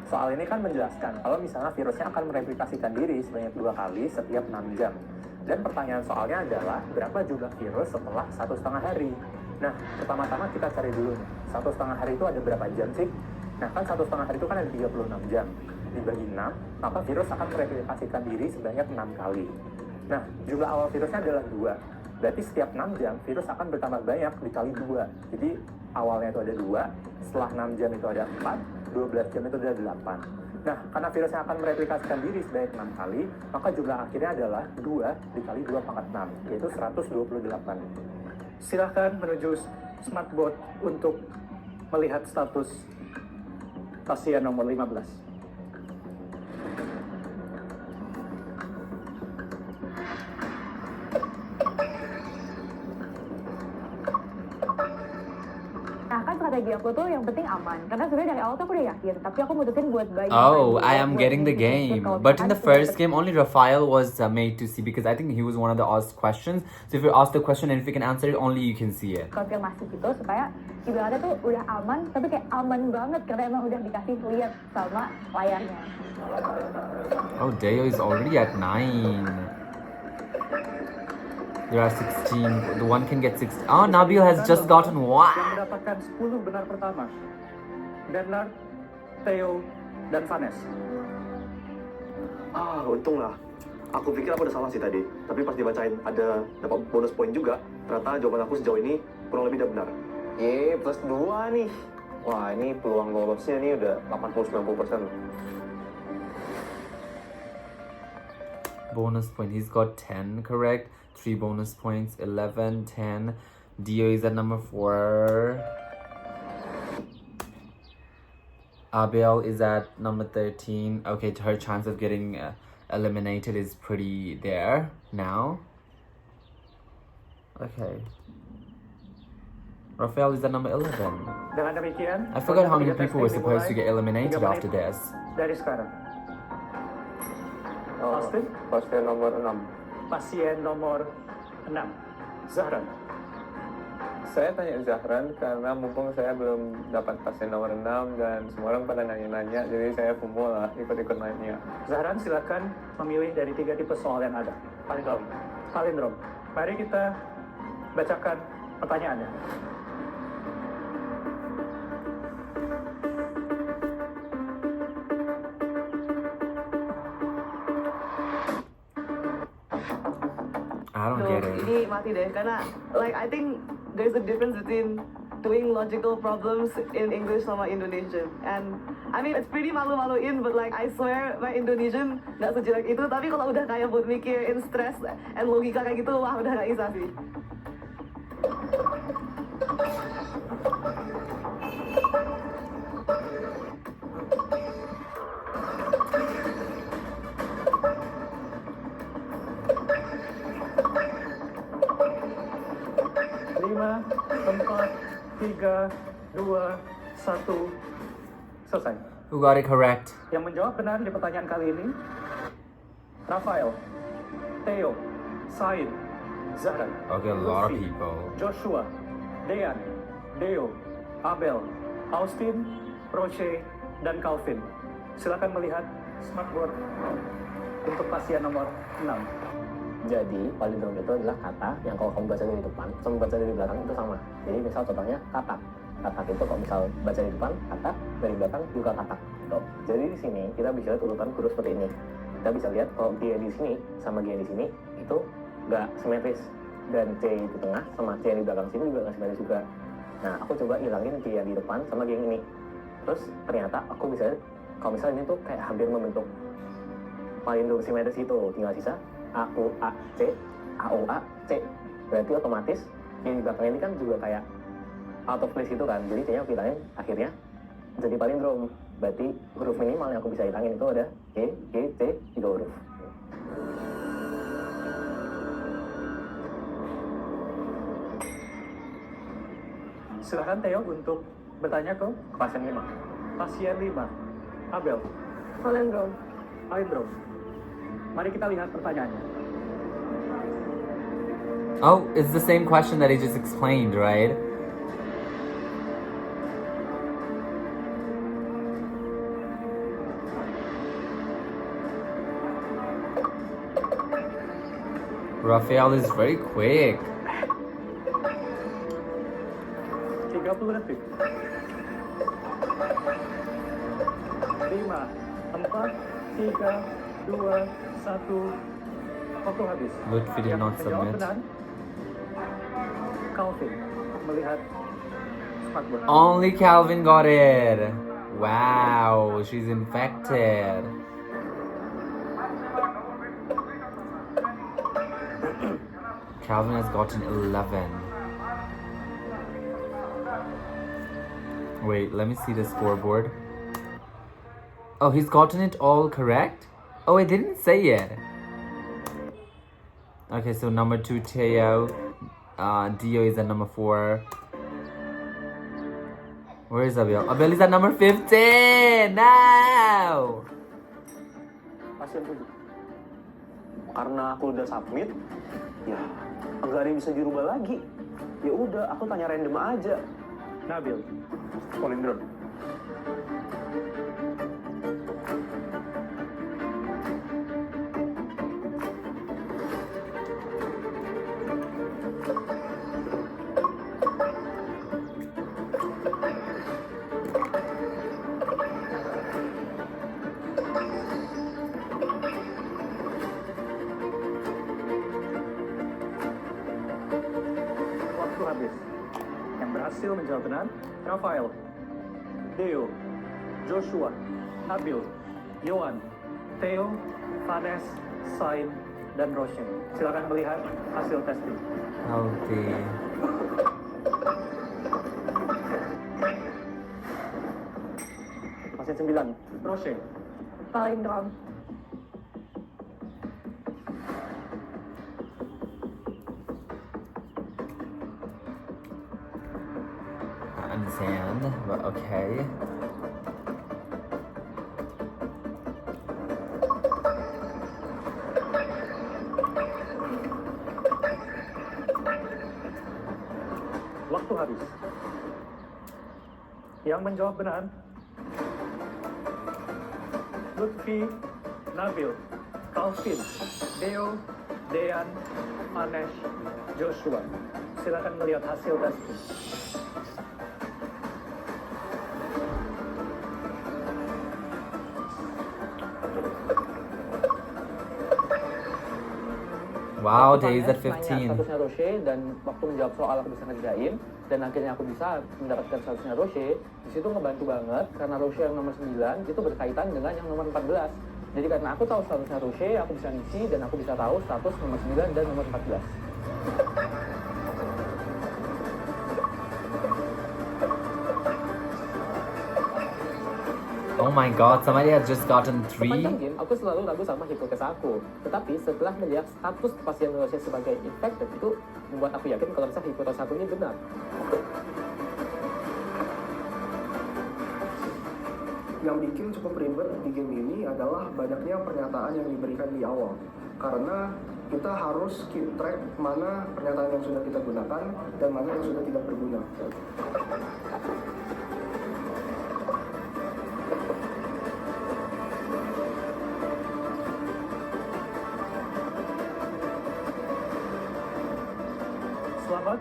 Speaker 12: soal ini kan menjelaskan kalau misalnya virusnya akan mereplikasikan diri sebanyak 2 kali setiap 6 jam. Dan pertanyaan soalnya adalah berapa jumlah virus setelah 1,5 hari. Nah, pertama-tama kita cari dulu nih, 1,5 hari itu ada berapa jam sih? Nah, kan 1,5 hari itu kan ada 36 jam. Dibagi 6, maka virus akan mereplikasikan diri sebanyak 6 kali. Nah, jumlah awal virusnya adalah 2. Berarti setiap 6 jam, virus akan bertambah banyak dikali 2. Jadi, awalnya itu ada 2, setelah 6 jam itu ada 4, 12 jam itu ada 8. Nah, karena virusnya akan mereplikasikan diri sebanyak 6 kali, maka jumlah akhirnya adalah 2 dikali 2 pangkat 6, yaitu 128.
Speaker 11: Silahkan menuju smartboard untuk melihat status pasien nomor 15.
Speaker 4: Nah, kan strategi aku tuh yang penting aman. Karena sebenarnya dari awal tuh aku udah yakin, tapi aku mutusin buat buy.
Speaker 1: Oh, I am getting the game. But in the first game, only Rafael was made to see because I think he was one of the asked questions. So if you ask the question and if you can answer it, only you can see it.
Speaker 4: Konfirmasi gitu supaya ibaratnya tuh udah aman, tapi kayak aman banget karena emang udah dikasih lihat sama layarnya.
Speaker 1: Oh, Deo is already at 9. There are 16. The one can get 16. Oh, Nabil has just gotten
Speaker 11: Yang
Speaker 1: 1.
Speaker 11: mendapatkan 10 benar pertama, Bernard, Theo, dan Vanes.
Speaker 5: Untung lah. Aku pikir aku udah salah sih tadi. Tapi pas dibacain ada dapat bonus poin juga. Ternyata jawaban aku sejauh ini kurang lebih udah benar.
Speaker 12: Plus 2 nih. Wah, ini peluang lolosnya nih udah 80-90%.
Speaker 1: Bonus point. He's got 10 correct. 3 bonus points. 11, 10. Dio is at number 4. Abel is at number 13. Okay, her chance of getting eliminated is pretty there now. Okay. Rafael is at number 11.
Speaker 11: Dengan demikian,
Speaker 1: I forgot how many
Speaker 11: ronde
Speaker 1: people were
Speaker 11: testing
Speaker 1: supposed to
Speaker 11: dimulai
Speaker 1: get eliminated
Speaker 11: 3 menit
Speaker 1: after this.
Speaker 11: Dari sekarang. Austin?
Speaker 12: Pasien nomor 6.
Speaker 11: Pasien nomor 6, Zahran.
Speaker 12: Saya tanya Zahran karena mumpung saya belum dapat pasien nomor 6 dan semua orang pada nanya-nanya, jadi saya FOMO lah ikut-ikut nanya.
Speaker 11: Zahran, silakan memilih dari 3 tipe soal yang ada. Palindrom. Mari kita bacakan pertanyaannya.
Speaker 1: I don't get it.
Speaker 4: Ini mati deh, karena like I think there's a difference between doing logical problems in English sama Indonesian. And I mean it's pretty malu-maluin, but like I swear my Indonesian nggak sejelek itu. Tapi kalau udah kayak buat mikirin stress and logika kayak gitu, wah udah nggak bisa sih.
Speaker 11: Lima, 4, 2, 1, selesai.
Speaker 1: Who got it correct?
Speaker 11: Yang menjawab benar di pertanyaan kali ini, Rafael, Theo, Said, Zahra,
Speaker 1: Okay, a lot of
Speaker 11: Lutfi,
Speaker 1: people.
Speaker 11: Joshua, Dean, Deo, Abel, Austin, Roche, dan Calvin. Silakan melihat smartboard untuk pasien nomor 6.
Speaker 13: Jadi palindrom itu adalah kata yang kalau kamu baca dari depan sama baca dari belakang itu sama. Jadi misal contohnya katak. Katak itu kalau misal baca dari depan katak, dari belakang juga katak. Tuh. Jadi di sini kita bisa lihat urutan huruf seperti ini. Kita bisa lihat kalau G di sini sama G di sini itu nggak simetris, dan C di tengah sama C di belakang sini juga nggak simetris juga. Nah aku coba hilangin G yang di depan sama G yang ini. Terus ternyata aku bisa kalau misal ini tuh kayak hampir membentuk palindrom simetris itu, tinggal sisa A U A C, A U A C. Berarti otomatis yang di belakang ini kan juga kayak out of place itu kan. Jadi kayaknya aku hilangin akhirnya jadi palindrom. Berarti huruf minimal yang aku bisa hilangin itu ada G, G, C, 3 huruf.
Speaker 11: Silakan Theo untuk bertanya ke
Speaker 13: pasien 5.
Speaker 11: Pasien 5. Abel.
Speaker 4: Palindrom.
Speaker 11: Palindrom. Mari kita lihat pertanyaannya.
Speaker 1: Oh, it's the same question that he just explained, right? Raphael is very quick.
Speaker 11: 30 detik. 5, 4, 3, 2, 1. Waktu habis.
Speaker 1: Lutfi did
Speaker 11: Yang
Speaker 1: not
Speaker 11: menjawab
Speaker 1: submit.
Speaker 11: benar, Calvin melihat smartboard.
Speaker 1: Only Calvin got it. Wow, she's infected. Calvin has gotten 11. Wait, let me see the scoreboard. Oh, he's gotten it all correct? Oh, it didn't say it. Okay, so number 2, Teo. Dio is at number 4. Where is Abel? Abel is at number 15! No!
Speaker 13: Pasien 7. Karena aku udah submit, ya nggak ada yang bisa dirubah lagi. Ya udah, aku tanya random aja.
Speaker 11: Nabil.
Speaker 6: Palindrom.
Speaker 11: Waktu habis. Yang berhasil menjawab benar, Rafael, Deo, Joshua, Nabil, Yohan, Theo, Vanes, Sain, dan Roshan. Silakan melihat hasil testing.
Speaker 1: Healthy.
Speaker 13: Pasien 9.
Speaker 11: Roshan.
Speaker 4: Palindrom.
Speaker 1: I understand, but okay.
Speaker 11: Waktu habis. Yang menjawab benar, Lutfi, Nabil, Calvin, Deo, Dean, Anesh, Joshua. Silakan melihat hasil testing.
Speaker 1: Wow, Day is at
Speaker 13: Nanya
Speaker 1: 15.
Speaker 13: statusnya Roche, dan waktu menjawab soal aku bisa ngerjain, dan akhirnya aku bisa mendapatkan statusnya Roche. Di situ ngebantu banget karena Roche yang nomor 9 itu berkaitan dengan yang nomor 14. Jadi karena aku tahu statusnya Roche, aku bisa ngisi dan aku bisa tahu status nomor 9 dan nomor 14.
Speaker 1: Oh my god, somebody has just gotten 3.
Speaker 13: Sepanjang game, aku selalu ragu sama hipotesa aku. Tetapi setelah melihat status pasien Roche sebagai infected, itu membuat aku yakin kalau misalnya hipotesa aku ini benar.
Speaker 9: Yang bikin cukup ribet di game ini adalah banyaknya pernyataan yang diberikan di awal. Karena kita harus keep track mana pernyataan yang sudah kita gunakan dan mana yang sudah tidak berguna.
Speaker 11: Selamat,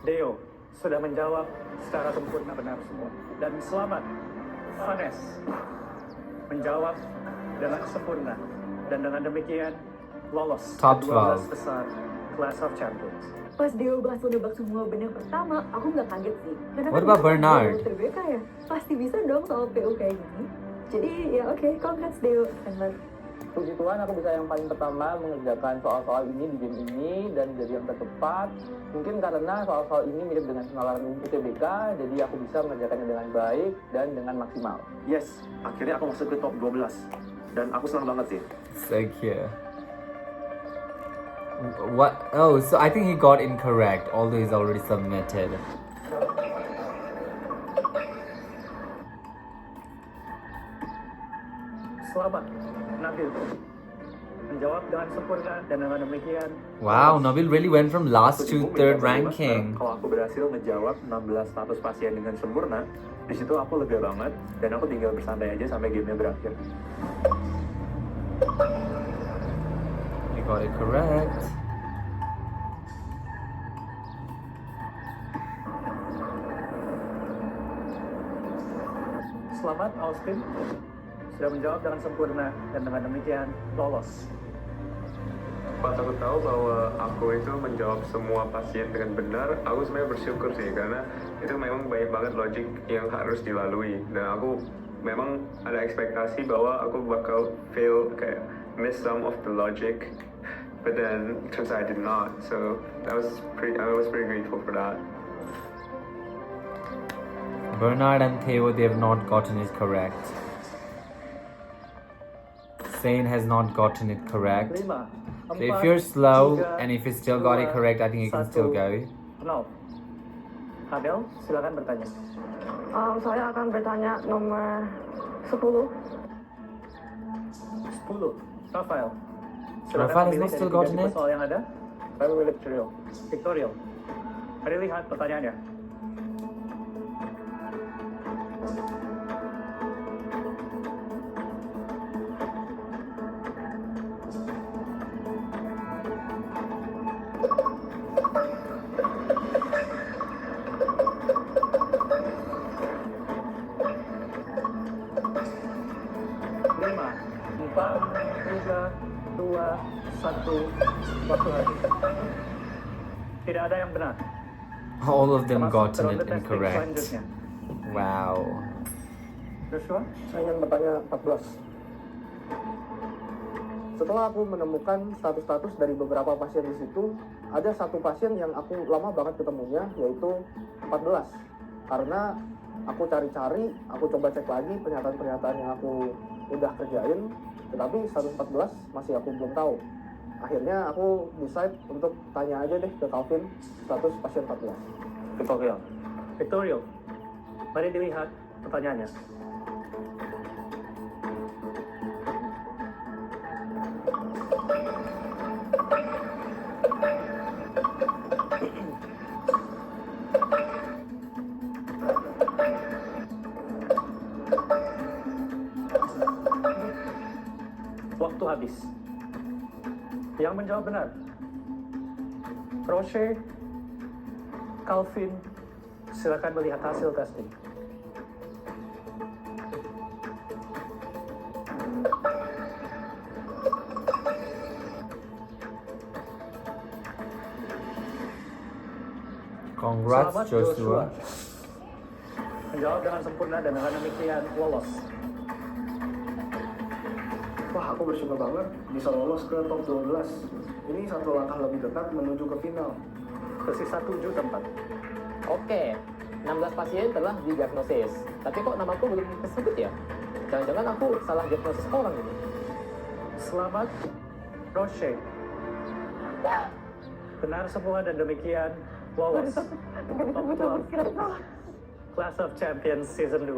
Speaker 11: Deo sudah menjawab secara sempurna benar semua. Dan selamat, Vanes menjawab dengan sempurna. Dan dengan demikian lolos
Speaker 1: Top
Speaker 11: ke
Speaker 1: 12
Speaker 11: besar Clash of Champions.
Speaker 8: Pas Deo berhasil nebak semua benar pertama, aku nggak kaget sih. Karena
Speaker 1: What
Speaker 8: kan
Speaker 1: about
Speaker 8: dia
Speaker 1: Bernard?
Speaker 8: TBK ya, pasti bisa dong soal PU kayak gini. Jadi ya oke, congrats Deo.
Speaker 13: Puji Tuhan aku bisa yang paling pertama mengerjakan soal-soal ini di game ini dan jadi yang tercepat. Mungkin karena soal-soal ini mirip dengan penalaran UTBK, jadi aku bisa mengerjakannya dengan baik dan dengan maksimal.
Speaker 6: Yes, akhirnya aku masuk ke top 12. Dan aku senang banget sih.
Speaker 1: So cute. What? Oh, so I think he got incorrect, although he's already submitted.
Speaker 11: Selamat, Nabil menjawab dengan sempurna dan dengan demikian.
Speaker 1: Wow, Nabil really went from last to third ranking.
Speaker 12: Kalau aku berhasil ngejawab 16 status pasien dengan sempurna, di situ aku lega banget dan aku tinggal bersantai aja sampai gamenya berakhir.
Speaker 1: You got it correct.
Speaker 11: Selamat, Austin sudah menjawab dengan sempurna dan dengan demikian lolos.
Speaker 7: Pas aku tahu bahwa aku itu menjawab semua pasien dengan benar, aku sebenarnya bersyukur sih karena itu memang banyak banget logik yang harus dilalui dan aku memang ada ekspektasi bahwa aku bakal fail kayak miss some of the logic, but then turns out I did not, so I was pretty grateful for that.
Speaker 1: Bernard and Theo, they have not gotten it correct. Zane has not gotten it correct.
Speaker 11: 5,
Speaker 1: So if you're slow
Speaker 11: 3,
Speaker 1: and if you still got it
Speaker 11: 2,
Speaker 1: correct, I think you can still
Speaker 11: 1,
Speaker 1: go.
Speaker 11: 0. Adel, silakan bertanya.
Speaker 4: Saya akan bertanya nomor 10.
Speaker 11: 10. Rafael.
Speaker 1: Rafael has not still gotten it?
Speaker 11: Soal yang ada.
Speaker 13: Saya memilih Victorio.
Speaker 11: Victorio. Mari lihat pertanyaannya. Waktu habis. Tidak ada yang benar.
Speaker 1: All of them
Speaker 11: Termasuk
Speaker 1: gotten
Speaker 11: ronde
Speaker 1: it
Speaker 11: testing
Speaker 1: incorrect.
Speaker 11: selanjutnya.
Speaker 1: Wow.
Speaker 11: Joshua?
Speaker 9: Saya ingin bertanya 14. Setelah aku menemukan status-status dari beberapa pasien di situ, ada satu pasien yang aku lama banget ketemunya, yaitu 14. Karena aku cari-cari, aku coba cek lagi pernyataan-pernyataan yang aku udah kerjain, tetapi status 14 masih aku belum tahu. Akhirnya aku decide untuk tanya aja deh ke Calvin status pasien 14.
Speaker 13: Victorio.
Speaker 11: Victorio. Mari dilihat pertanyaannya. Waktu habis. Yang menjawab benar. Roche, Calvin, silakan melihat hasil testing.
Speaker 1: Congrats,
Speaker 11: Selamat,
Speaker 1: Joshua.
Speaker 11: Menjawab dengan sempurna dan dengan demikian lolos.
Speaker 9: Wah, aku bersyukur banget bisa lolos ke top 12. Ini satu langkah lebih dekat menuju ke final.
Speaker 11: Tersisa 7 tempat.
Speaker 13: Oke, 16 pasien telah didiagnosis. Tapi kok namaku belum disebut ya? Jangan-jangan aku salah diagnosis orang ini.
Speaker 11: Selamat, Roche. Benar semua dan demikian lolos. Top 12 Clash of Champions Season 2.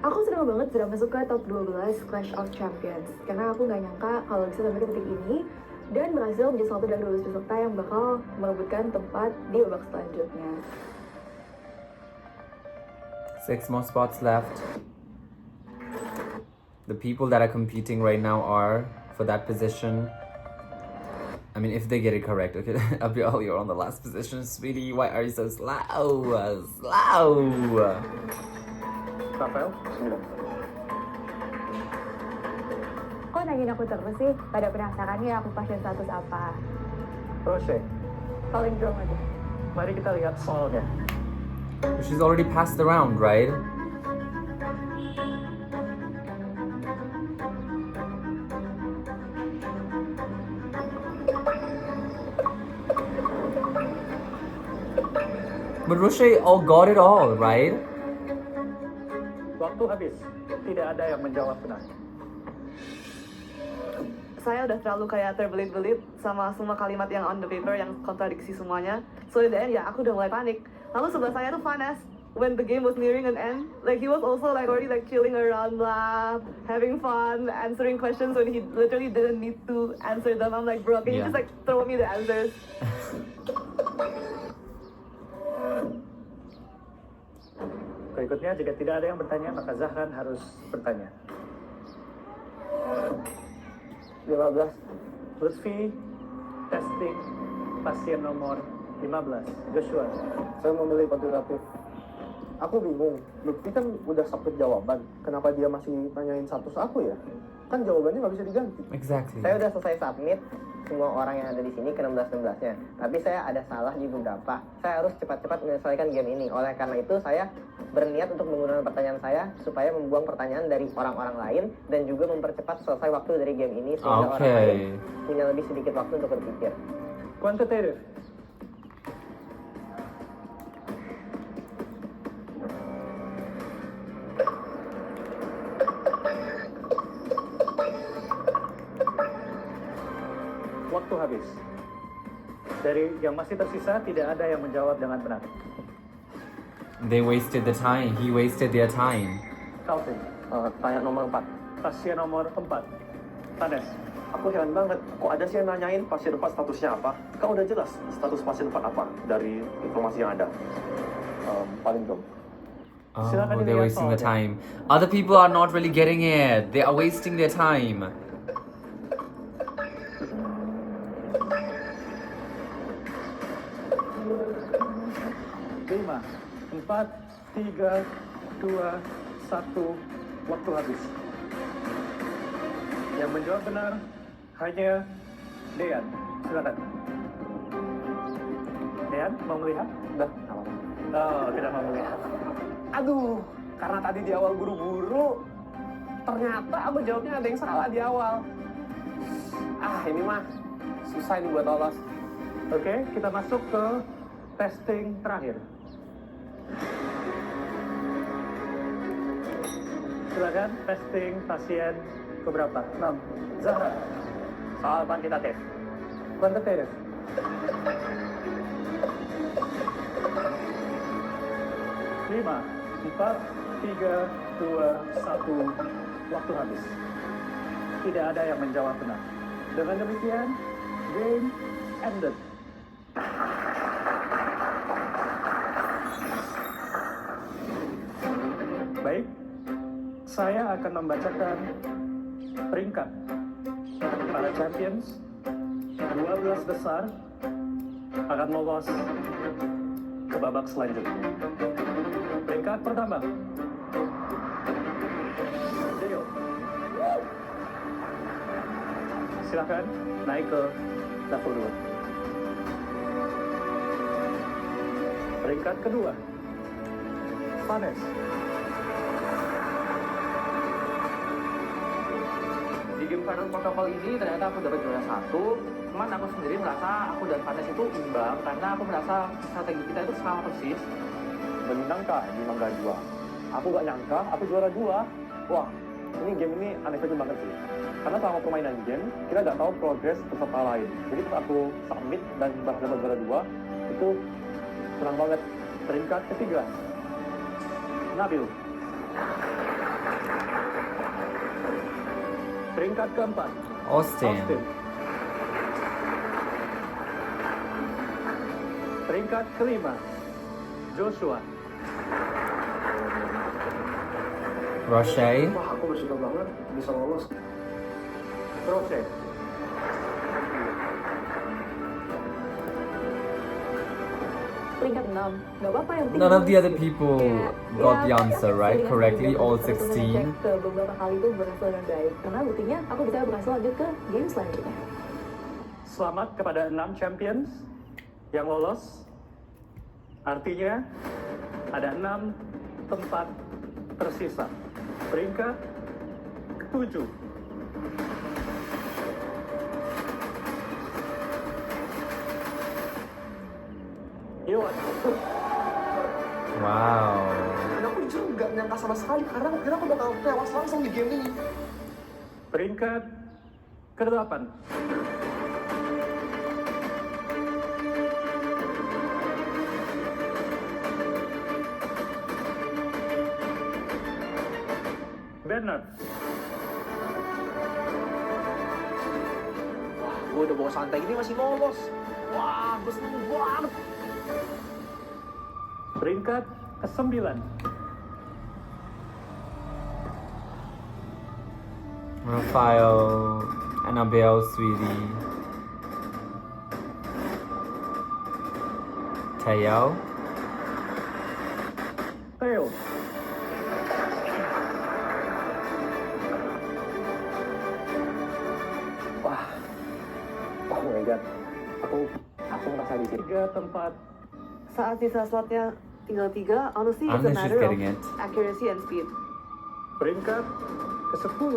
Speaker 4: Aku senang banget sudah masuk ke top 12 Clash of Champions karena aku nggak nyangka kalau bisa sampai ke titik ini dan berhasil menjadi salah satu dari 12 peserta yang bakal merebutkan tempat di babak selanjutnya.
Speaker 1: 6 more spots left. The people that are competing right now are for that position. I mean, if they get it correct, okay. Abiel, you're on the last position, sweetie. Why are you so slow? Slow.
Speaker 11: Rafael, 9.
Speaker 4: Kok nanyain aku terus sih? Pada penasaran ya aku pasien status apa?
Speaker 11: Roche,
Speaker 4: Paling drone aja.
Speaker 11: mari kita lihat soalnya.
Speaker 1: She's already passed the round, right? But Roche all got it all, right?
Speaker 11: Waktu habis, tidak ada yang menjawab benar.
Speaker 4: Saya udah terlalu kayak terbelit-belit sama semua kalimat yang on the paper yang kontradiksi semuanya. So in the end ya aku udah mulai panik. Lalu sebelah saya tuh Vanes, when the game was nearing an end, like he was also like already like chilling around lah, having fun, answering questions when he literally didn't need to answer them. I'm like, bro, can you just like throw me the answers?
Speaker 11: Berikutnya, jika tidak ada yang bertanya, maka Zahran harus bertanya.
Speaker 13: 15.
Speaker 11: Lutfi, testing, pasien nomor 15. Joshua.
Speaker 9: Saya memilih kuantitatif. Aku bingung, Lutfi kan udah sabit jawaban. Kenapa dia masih nanyain status aku ya? Kan jawabannya nggak bisa diganti.
Speaker 1: Exactly.
Speaker 13: Saya udah selesai submit semua orang yang ada di sini ke 16-16-nya. Tapi saya ada salah di beberapa. Saya harus cepat-cepat menyelesaikan game ini. Oleh karena itu, saya berniat untuk menggunakan pertanyaan saya supaya membuang pertanyaan dari orang-orang lain dan juga mempercepat selesai waktu dari game ini sehingga orang lain punya lebih sedikit waktu untuk berpikir.
Speaker 11: Quantitative. Waktu habis. Dari yang masih tersisa, tidak ada yang menjawab dengan benar.
Speaker 1: They wasted the time. He wasted their time.
Speaker 11: Calvin.
Speaker 5: Tanya nomor 4.
Speaker 11: Pasien nomor 4. Vanes.
Speaker 5: Aku heran banget, kok ada sih yang nanyain pasien 4 statusnya apa? Kan udah jelas status pasien 4 apa dari informasi yang ada. Paling dong.
Speaker 1: Oh, they're wasting the time. Other people are not really getting it. They are wasting their time.
Speaker 11: Lima, 4, 3, 2, 1, waktu habis. Yang menjawab benar hanya Dean. Silakan. Dean, mau melihat?
Speaker 9: Udah.
Speaker 11: Oh, tidak mau melihat.
Speaker 9: Aduh, karena tadi di awal buru-buru, ternyata aku jawabnya ada yang salah di awal. Ah, ini mah susah nih buat lolos.
Speaker 11: Oke, kita masuk ke testing terakhir. Silakan testing pasien keberapa? 6. Zahra.
Speaker 13: Soal kuantitatif.
Speaker 11: Kuantitatif. Lima, 4, 3, 2, 1, waktu habis. Tidak ada yang menjawab benar. Dengan demikian, game ended. Baik, saya akan membacakan peringkat para champions. 12 besar akan lolos ke babak selanjutnya. Peringkat pertama, Deo. Silakan naik ke level 2. Peringkat kedua, Vanes.
Speaker 2: Di game final protokol ini ternyata aku dapat juara 1. Cuman aku sendiri merasa aku dan Vanes itu imbang karena aku merasa strategi kita itu sama persis.
Speaker 5: Menangkah di Mangga 2. Aku gak nyangka, aku juara 2. Wah, ini game ini unexpected banget sih. Karena selama permainan game, kita gak tahu progres peserta lain. Jadi pas aku submit dan dapat juara 2, itu senang banget.
Speaker 11: Peringkat ketiga, Nabil. Peringkat keempat,
Speaker 1: Austin.
Speaker 11: Peringkat kelima, Joshua.
Speaker 1: Roche.
Speaker 9: Wah, aku bersyukur banget bisa lolos.
Speaker 11: Roche.
Speaker 4: Peringkat 6. Gak apa-apa yang penting
Speaker 1: None of the
Speaker 4: lulus
Speaker 1: other
Speaker 4: gitu.
Speaker 1: people
Speaker 4: Kayak,
Speaker 1: got
Speaker 4: ya,
Speaker 1: the answer
Speaker 4: aku
Speaker 1: right
Speaker 4: sering
Speaker 1: correctly,
Speaker 4: aja
Speaker 1: all
Speaker 4: juga ngecek
Speaker 1: 16.
Speaker 4: ke beberapa kali itu berhasil dengan baik. Karena buktinya aku bisa berhasil lanjut ke game selanjutnya.
Speaker 11: Selamat kepada 6 champions yang lolos. Artinya ada 6 tempat tersisa. Peringkat ke-7. Iwan.
Speaker 1: Wow.
Speaker 9: Dan aku jujur nggak nyangka sama sekali karena aku kira aku bakal tewas langsung di game ini.
Speaker 11: Peringkat ke-8. Bernard.
Speaker 2: Wah, gue udah bawa santai ini masih lolos. Wah, gue seneng banget.
Speaker 11: Peringkat ke-9.
Speaker 1: Rafael, Annabelle, Sweetie, Theo.
Speaker 11: Theo.
Speaker 13: Wah, oh my god, aku merasa di sini.
Speaker 11: 3 tempat.
Speaker 4: Saat sisa slotnya tinggal 3, honestly it's a
Speaker 1: Unless she's
Speaker 4: matter of
Speaker 1: getting it.
Speaker 4: accuracy and speed.
Speaker 11: Peringkat ke-10.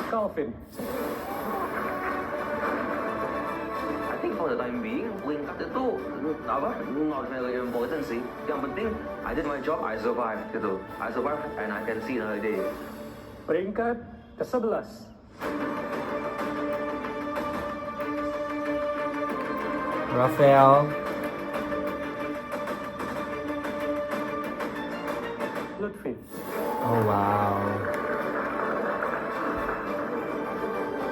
Speaker 11: Calvin.
Speaker 14: I think for the time being, peringkat itu apa? Not very important sih. Yang penting, I did my job, I survived gitu. I survived and I can see another day.
Speaker 11: Peringkat ke-11.
Speaker 1: Rafael.
Speaker 11: Lutfi.
Speaker 1: Oh wow.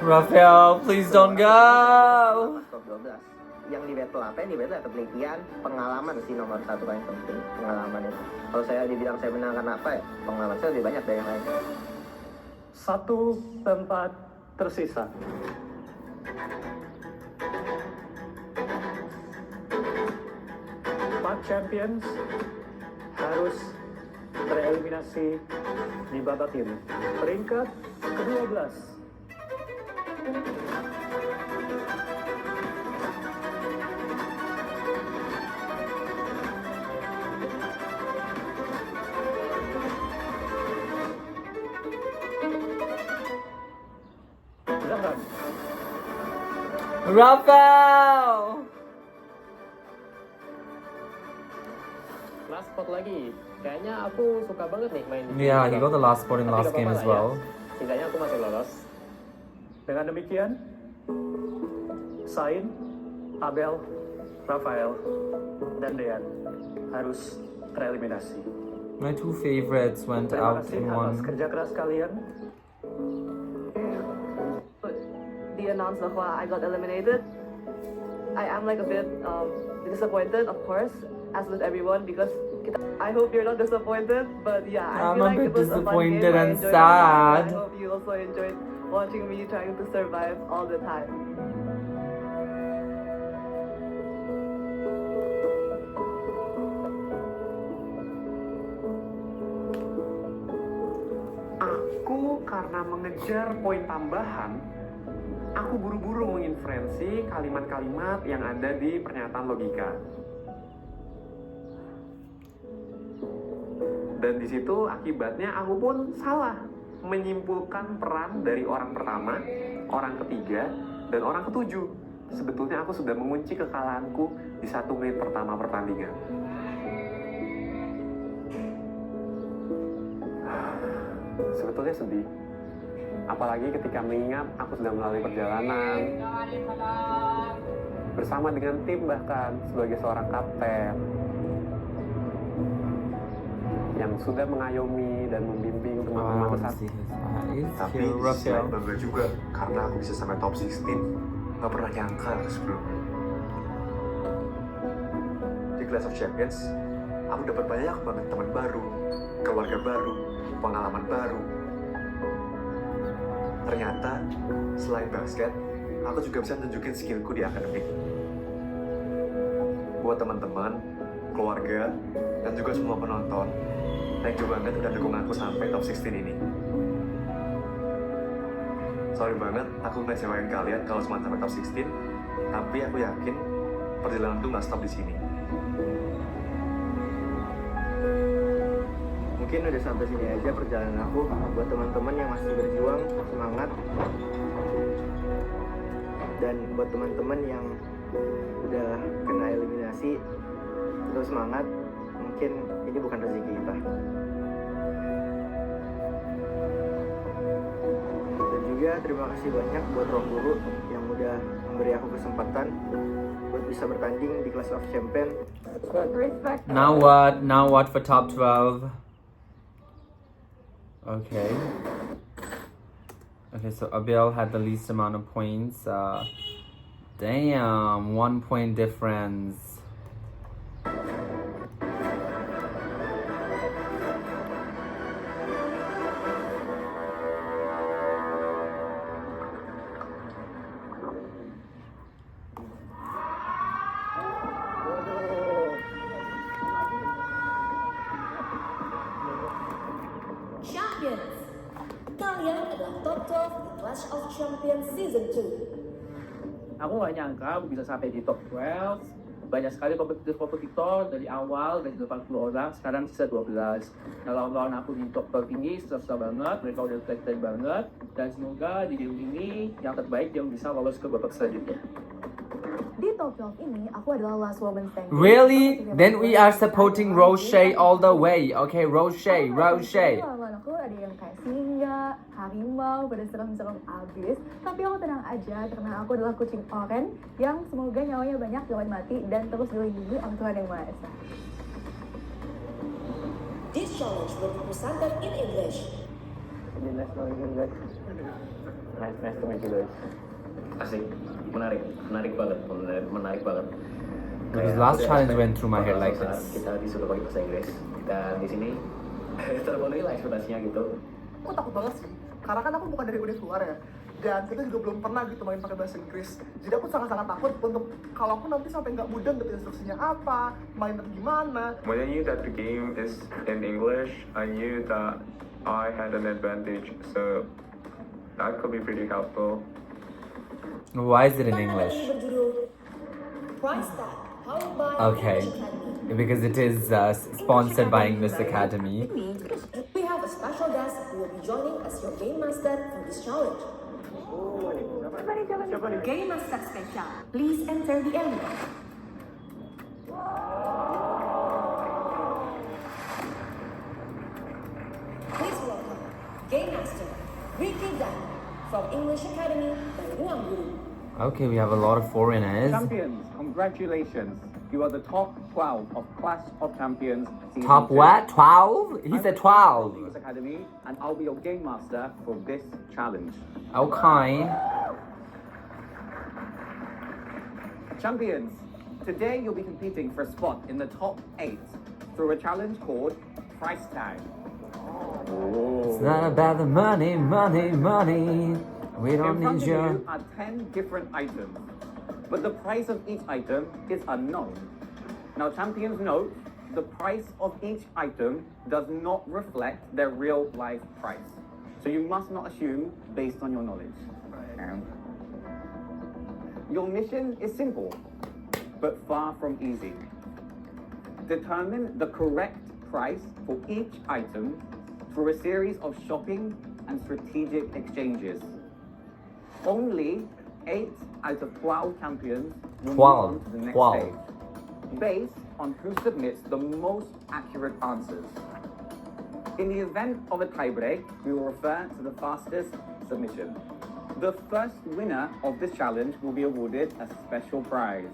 Speaker 1: Rafael, please don't go.
Speaker 10: Top 12. Yang di battle apa? Yang di battle penelitian, pengalaman sih nomor 1 paling penting. Pengalaman itu. Kalau saya dibilang saya menang karena apa ya? Pengalaman saya lebih banyak dari yang lain.
Speaker 11: 1 tempat tersisa. Empat champions harus tereliminasi di babak ini. Peringkat ke-12. Zahran.
Speaker 1: Rafael.
Speaker 13: Last spot lagi. Kayaknya aku suka banget nih main.
Speaker 1: Yeah, he got the last spot in the
Speaker 13: Tapi
Speaker 1: last
Speaker 13: gak
Speaker 1: game
Speaker 13: apa-apa
Speaker 1: as
Speaker 13: lah
Speaker 1: well.
Speaker 13: ya. Setidaknya aku masih lolos.
Speaker 11: Dengan demikian, Sain, Abel, Rafael, dan Dean harus tereliminasi.
Speaker 1: My 2 favorites went
Speaker 11: Terima
Speaker 1: out
Speaker 11: kasih
Speaker 1: in
Speaker 11: atas
Speaker 1: 1.
Speaker 11: kerja keras kalian.
Speaker 4: They announced bahwa I got eliminated. I am like a bit disappointed, of course, as with everyone, because I hope you're not disappointed, but yeah, I
Speaker 1: I'm
Speaker 4: feel
Speaker 1: a
Speaker 4: like
Speaker 1: bit
Speaker 4: it was a fun game.
Speaker 1: disappointed
Speaker 4: I
Speaker 1: and
Speaker 4: enjoyed it a lot,
Speaker 1: sad.
Speaker 4: and I hope you also enjoyed watching me trying to survive all the time.
Speaker 2: Aku karena mengejar poin tambahan, aku buru-buru menginferensi kalimat-kalimat yang ada di pernyataan logika. Dan di situ akibatnya aku pun salah menyimpulkan peran dari orang pertama, orang ketiga, dan orang ketujuh. Sebetulnya aku sudah mengunci kekalahanku di 1 menit pertama pertandingan. Sebetulnya sedih. Apalagi ketika mengingat aku sudah melalui perjalanan
Speaker 12: bersama dengan tim, bahkan sebagai seorang kapten yang sudah mengayomi dan membimbing teman-teman besar.
Speaker 5: Tapi di sisi lain bangga juga karena aku bisa sampai top 16. Gak pernah nyangka sebelumnya. Di Clash of Champions, aku dapat banyak banget teman baru, keluarga baru, pengalaman baru. Ternyata selain basket, aku juga bisa tunjukin skillku di akademik. Buat teman-teman, keluarga, dan juga semua penonton, thank you banget udah dukung aku sampai top 16 ini. Sorry banget, aku ngecewain kalian kalau cuma sampai top 16, tapi aku yakin perjalanan itu nggak stop di sini.
Speaker 9: Mungkin udah sampai sini aja perjalanan aku. Buat teman-teman yang masih berjuang, semangat. Dan buat teman-teman yang udah kena eliminasi, terus semangat. Mungkin ini bukan rezeki kita. Dan juga terima kasih banyak buat Ruang Guru yang udah memberi aku kesempatan buat bisa bertanding di Clash of Champions.
Speaker 1: Now what? Now what for top 12? Okay. Okay, so Abiel had the least amount of points. Damn, 1 point difference.
Speaker 3: Champions, kalian adalah top 12 di Clash of Champions Season 2.
Speaker 11: Aku gak nyangka aku bisa sampai di top 12. Banyak sekali kompetitor dari awal, dari 80 orang, sekarang sisa 12. Nah, lawan-lawan aku di top tertinggi susah banget, mereka udah terbaik banget. Dan semoga di game ini yang terbaik yang bisa lolos ke babak selanjutnya.
Speaker 8: Di top 12 ini, aku adalah last woman standing.
Speaker 1: Really? Then we are supporting Roche all the way. Okay, Roche.
Speaker 8: Lawan aku ada yang kayak singa, harimau, pada serem-serem abis. Tapi aku tenang aja karena aku adalah kucing oren yang semoga nyawanya banyak jangan mati dan terus dilindungi oleh Tuhan Yang Maha Esa.
Speaker 3: This challenge will be presented in English.
Speaker 13: Nice to meet you guys. Asik, menarik banget.
Speaker 1: Because last challenge went through my head like this.
Speaker 13: Kita disuruh pakai bahasa Inggris dan di sini terpenuhi lah ekspektasinya gitu.
Speaker 9: Aku takut banget sih, karena kan aku bukan dari univ luar ya. Dan kita juga belum pernah gitu main pakai bahasa Inggris. Jadi aku sangat-sangat takut untuk kalau aku nanti sampai nggak mudeng gitu instruksinya apa, mainnya gimana.
Speaker 7: When I knew that the game is in English, I knew that I had an advantage, so that could be pretty helpful.
Speaker 1: Why is it in
Speaker 3: Tantangan
Speaker 1: English?
Speaker 3: ini berjudul Price Tag, powered by
Speaker 1: Okay,
Speaker 3: English Academy.
Speaker 1: because it is sponsored by English Academy.
Speaker 3: We have a special guest who will be joining as your game master for this challenge.
Speaker 8: Game Master Special. Please enter the area.
Speaker 3: Please welcome Game Master Ricky Dan from English Academy by Ruang Guru.
Speaker 1: Okay, we have a lot of foreigners.
Speaker 11: Champions, congratulations. You are the top 12 of Clash of Champions Season
Speaker 1: Top
Speaker 11: 2.
Speaker 1: what? 12? He said 12.
Speaker 11: English Academy, and I'll be your game master for this challenge.
Speaker 1: Okay.
Speaker 11: Champions, today you'll be competing for a spot in the top 8 through a challenge called Price Tag.
Speaker 1: It's not about the money. We don't
Speaker 11: In front
Speaker 1: need
Speaker 11: of
Speaker 1: your...
Speaker 11: you are 10 different items, but the price of each item is unknown. Now, champions note, the price of each item does not reflect their real life price. So you must not assume based on your knowledge. Your mission is simple, but far from easy. Determine the correct price for each item through a series of shopping and strategic exchanges. Only 8 out of 12 champions will move on to the next
Speaker 1: 12.
Speaker 11: stage, based on who submits the most accurate answers. In the event of a tiebreak, we will refer to the fastest submission.
Speaker 12: The first winner of this challenge will be awarded a special prize.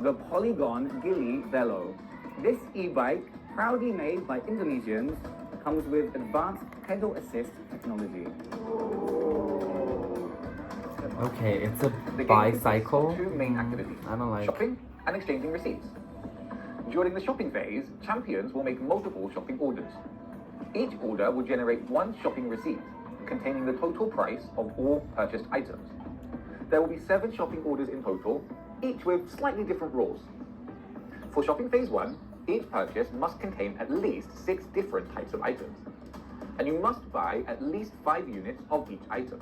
Speaker 12: The Polygon Gili Velo. This e-bike, proudly made by Indonesians, comes with advanced pedal assist technology.
Speaker 1: Okay, it's a
Speaker 6: The game
Speaker 1: bicycle.
Speaker 6: consists of two main activities:
Speaker 1: I don't like.
Speaker 6: shopping and exchanging receipts. During the shopping phase, champions will make multiple shopping orders. Each order will generate one shopping receipt containing the total price of all purchased items. There will be 7 shopping orders in total, each with slightly different rules. For shopping phase 1, each purchase must contain at least 6 different types of items, and you must buy at least 5 units of each item.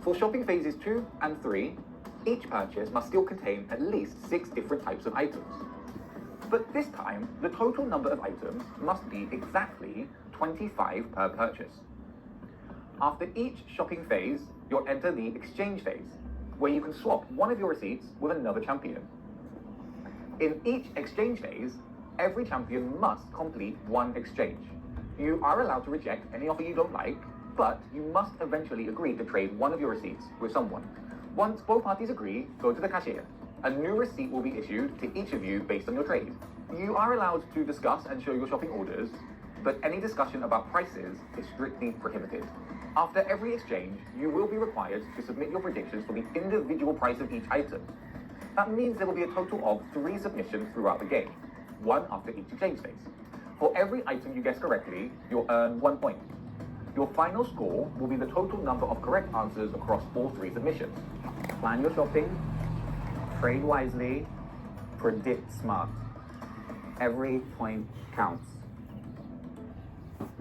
Speaker 6: For shopping phases 2 and 3, each purchase must still contain at least 6 different types of items. But this time, the total number of items must be exactly 25 per purchase. After each shopping phase, you'll enter the exchange phase, where you can swap one of your receipts with another champion. In each exchange phase, every champion must complete one exchange. You are allowed to reject any offer you don't like, but you must eventually agree to trade one of your receipts with someone. Once both parties agree, go to the cashier. A new receipt will be issued to each of you based on your trade. You are allowed to discuss and show your shopping orders, but any discussion about prices is strictly prohibited. After every exchange, you will be required to submit your predictions for the individual price of each item. That means there will be a total of 3 submissions throughout the game, 1 after each exchange phase. For every item you guess correctly, you'll earn 1 point. Your final score will be the total number of correct answers across all 3 submissions.
Speaker 12: Plan your shopping, trade wisely, predict smart. Every point counts.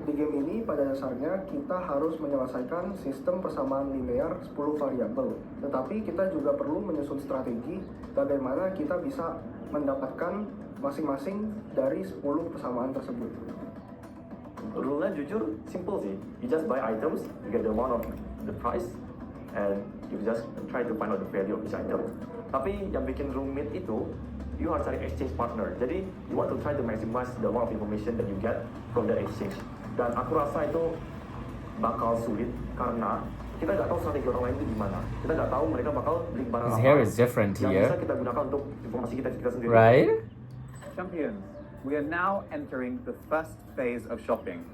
Speaker 9: Di game ini pada dasarnya kita harus menyelesaikan sistem persamaan linear 10 variabel. Tetapi kita juga perlu menyusun strategi bagaimana kita bisa mendapatkan masing-masing dari 10 persamaan tersebut.
Speaker 5: Rule-nya jujur simple sih. You just buy items, you get the amount of the price, and you just try to find out the value of each item. Tapi yang bikin rumit itu, you harus cari exchange partner. Jadi, you want to try to maximize the amount of information that you get from the exchange. Dan aku rasa itu bakal sulit karena kita nggak tahu strategi orang lain itu gimana. Kita nggak tahu mereka bakal beli barang
Speaker 1: His
Speaker 5: apa
Speaker 1: hair is different
Speaker 5: yang
Speaker 1: here.
Speaker 5: bisa kita gunakan untuk informasi kita sendiri.
Speaker 1: Right?
Speaker 12: Champions, we are now entering the first phase of shopping.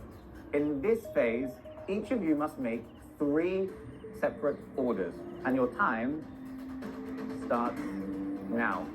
Speaker 12: In this phase, each of you must make 3 separate orders, and your time starts now.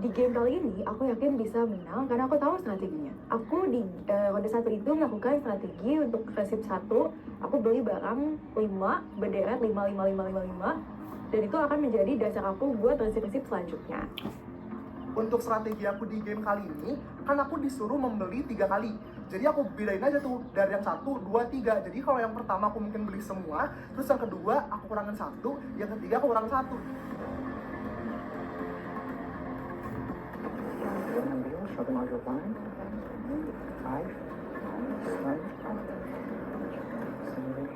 Speaker 4: Di game kali ini, aku yakin bisa menang karena aku tahu strateginya. Aku di ronde 1 itu melakukan strategi untuk resip 1. Aku beli barang 5, berderet 5, dan itu akan menjadi dasar aku buat resip-resip selanjutnya.
Speaker 9: Untuk strategi aku di game kali ini, kan aku disuruh membeli 3 kali. Jadi aku bedain aja tuh dari yang 1, 2, 3. Jadi kalau yang pertama aku mungkin beli semua, terus yang kedua aku kurangin 1, yang ketiga aku kurang 1.
Speaker 10: Shopping order 1, 5, 7,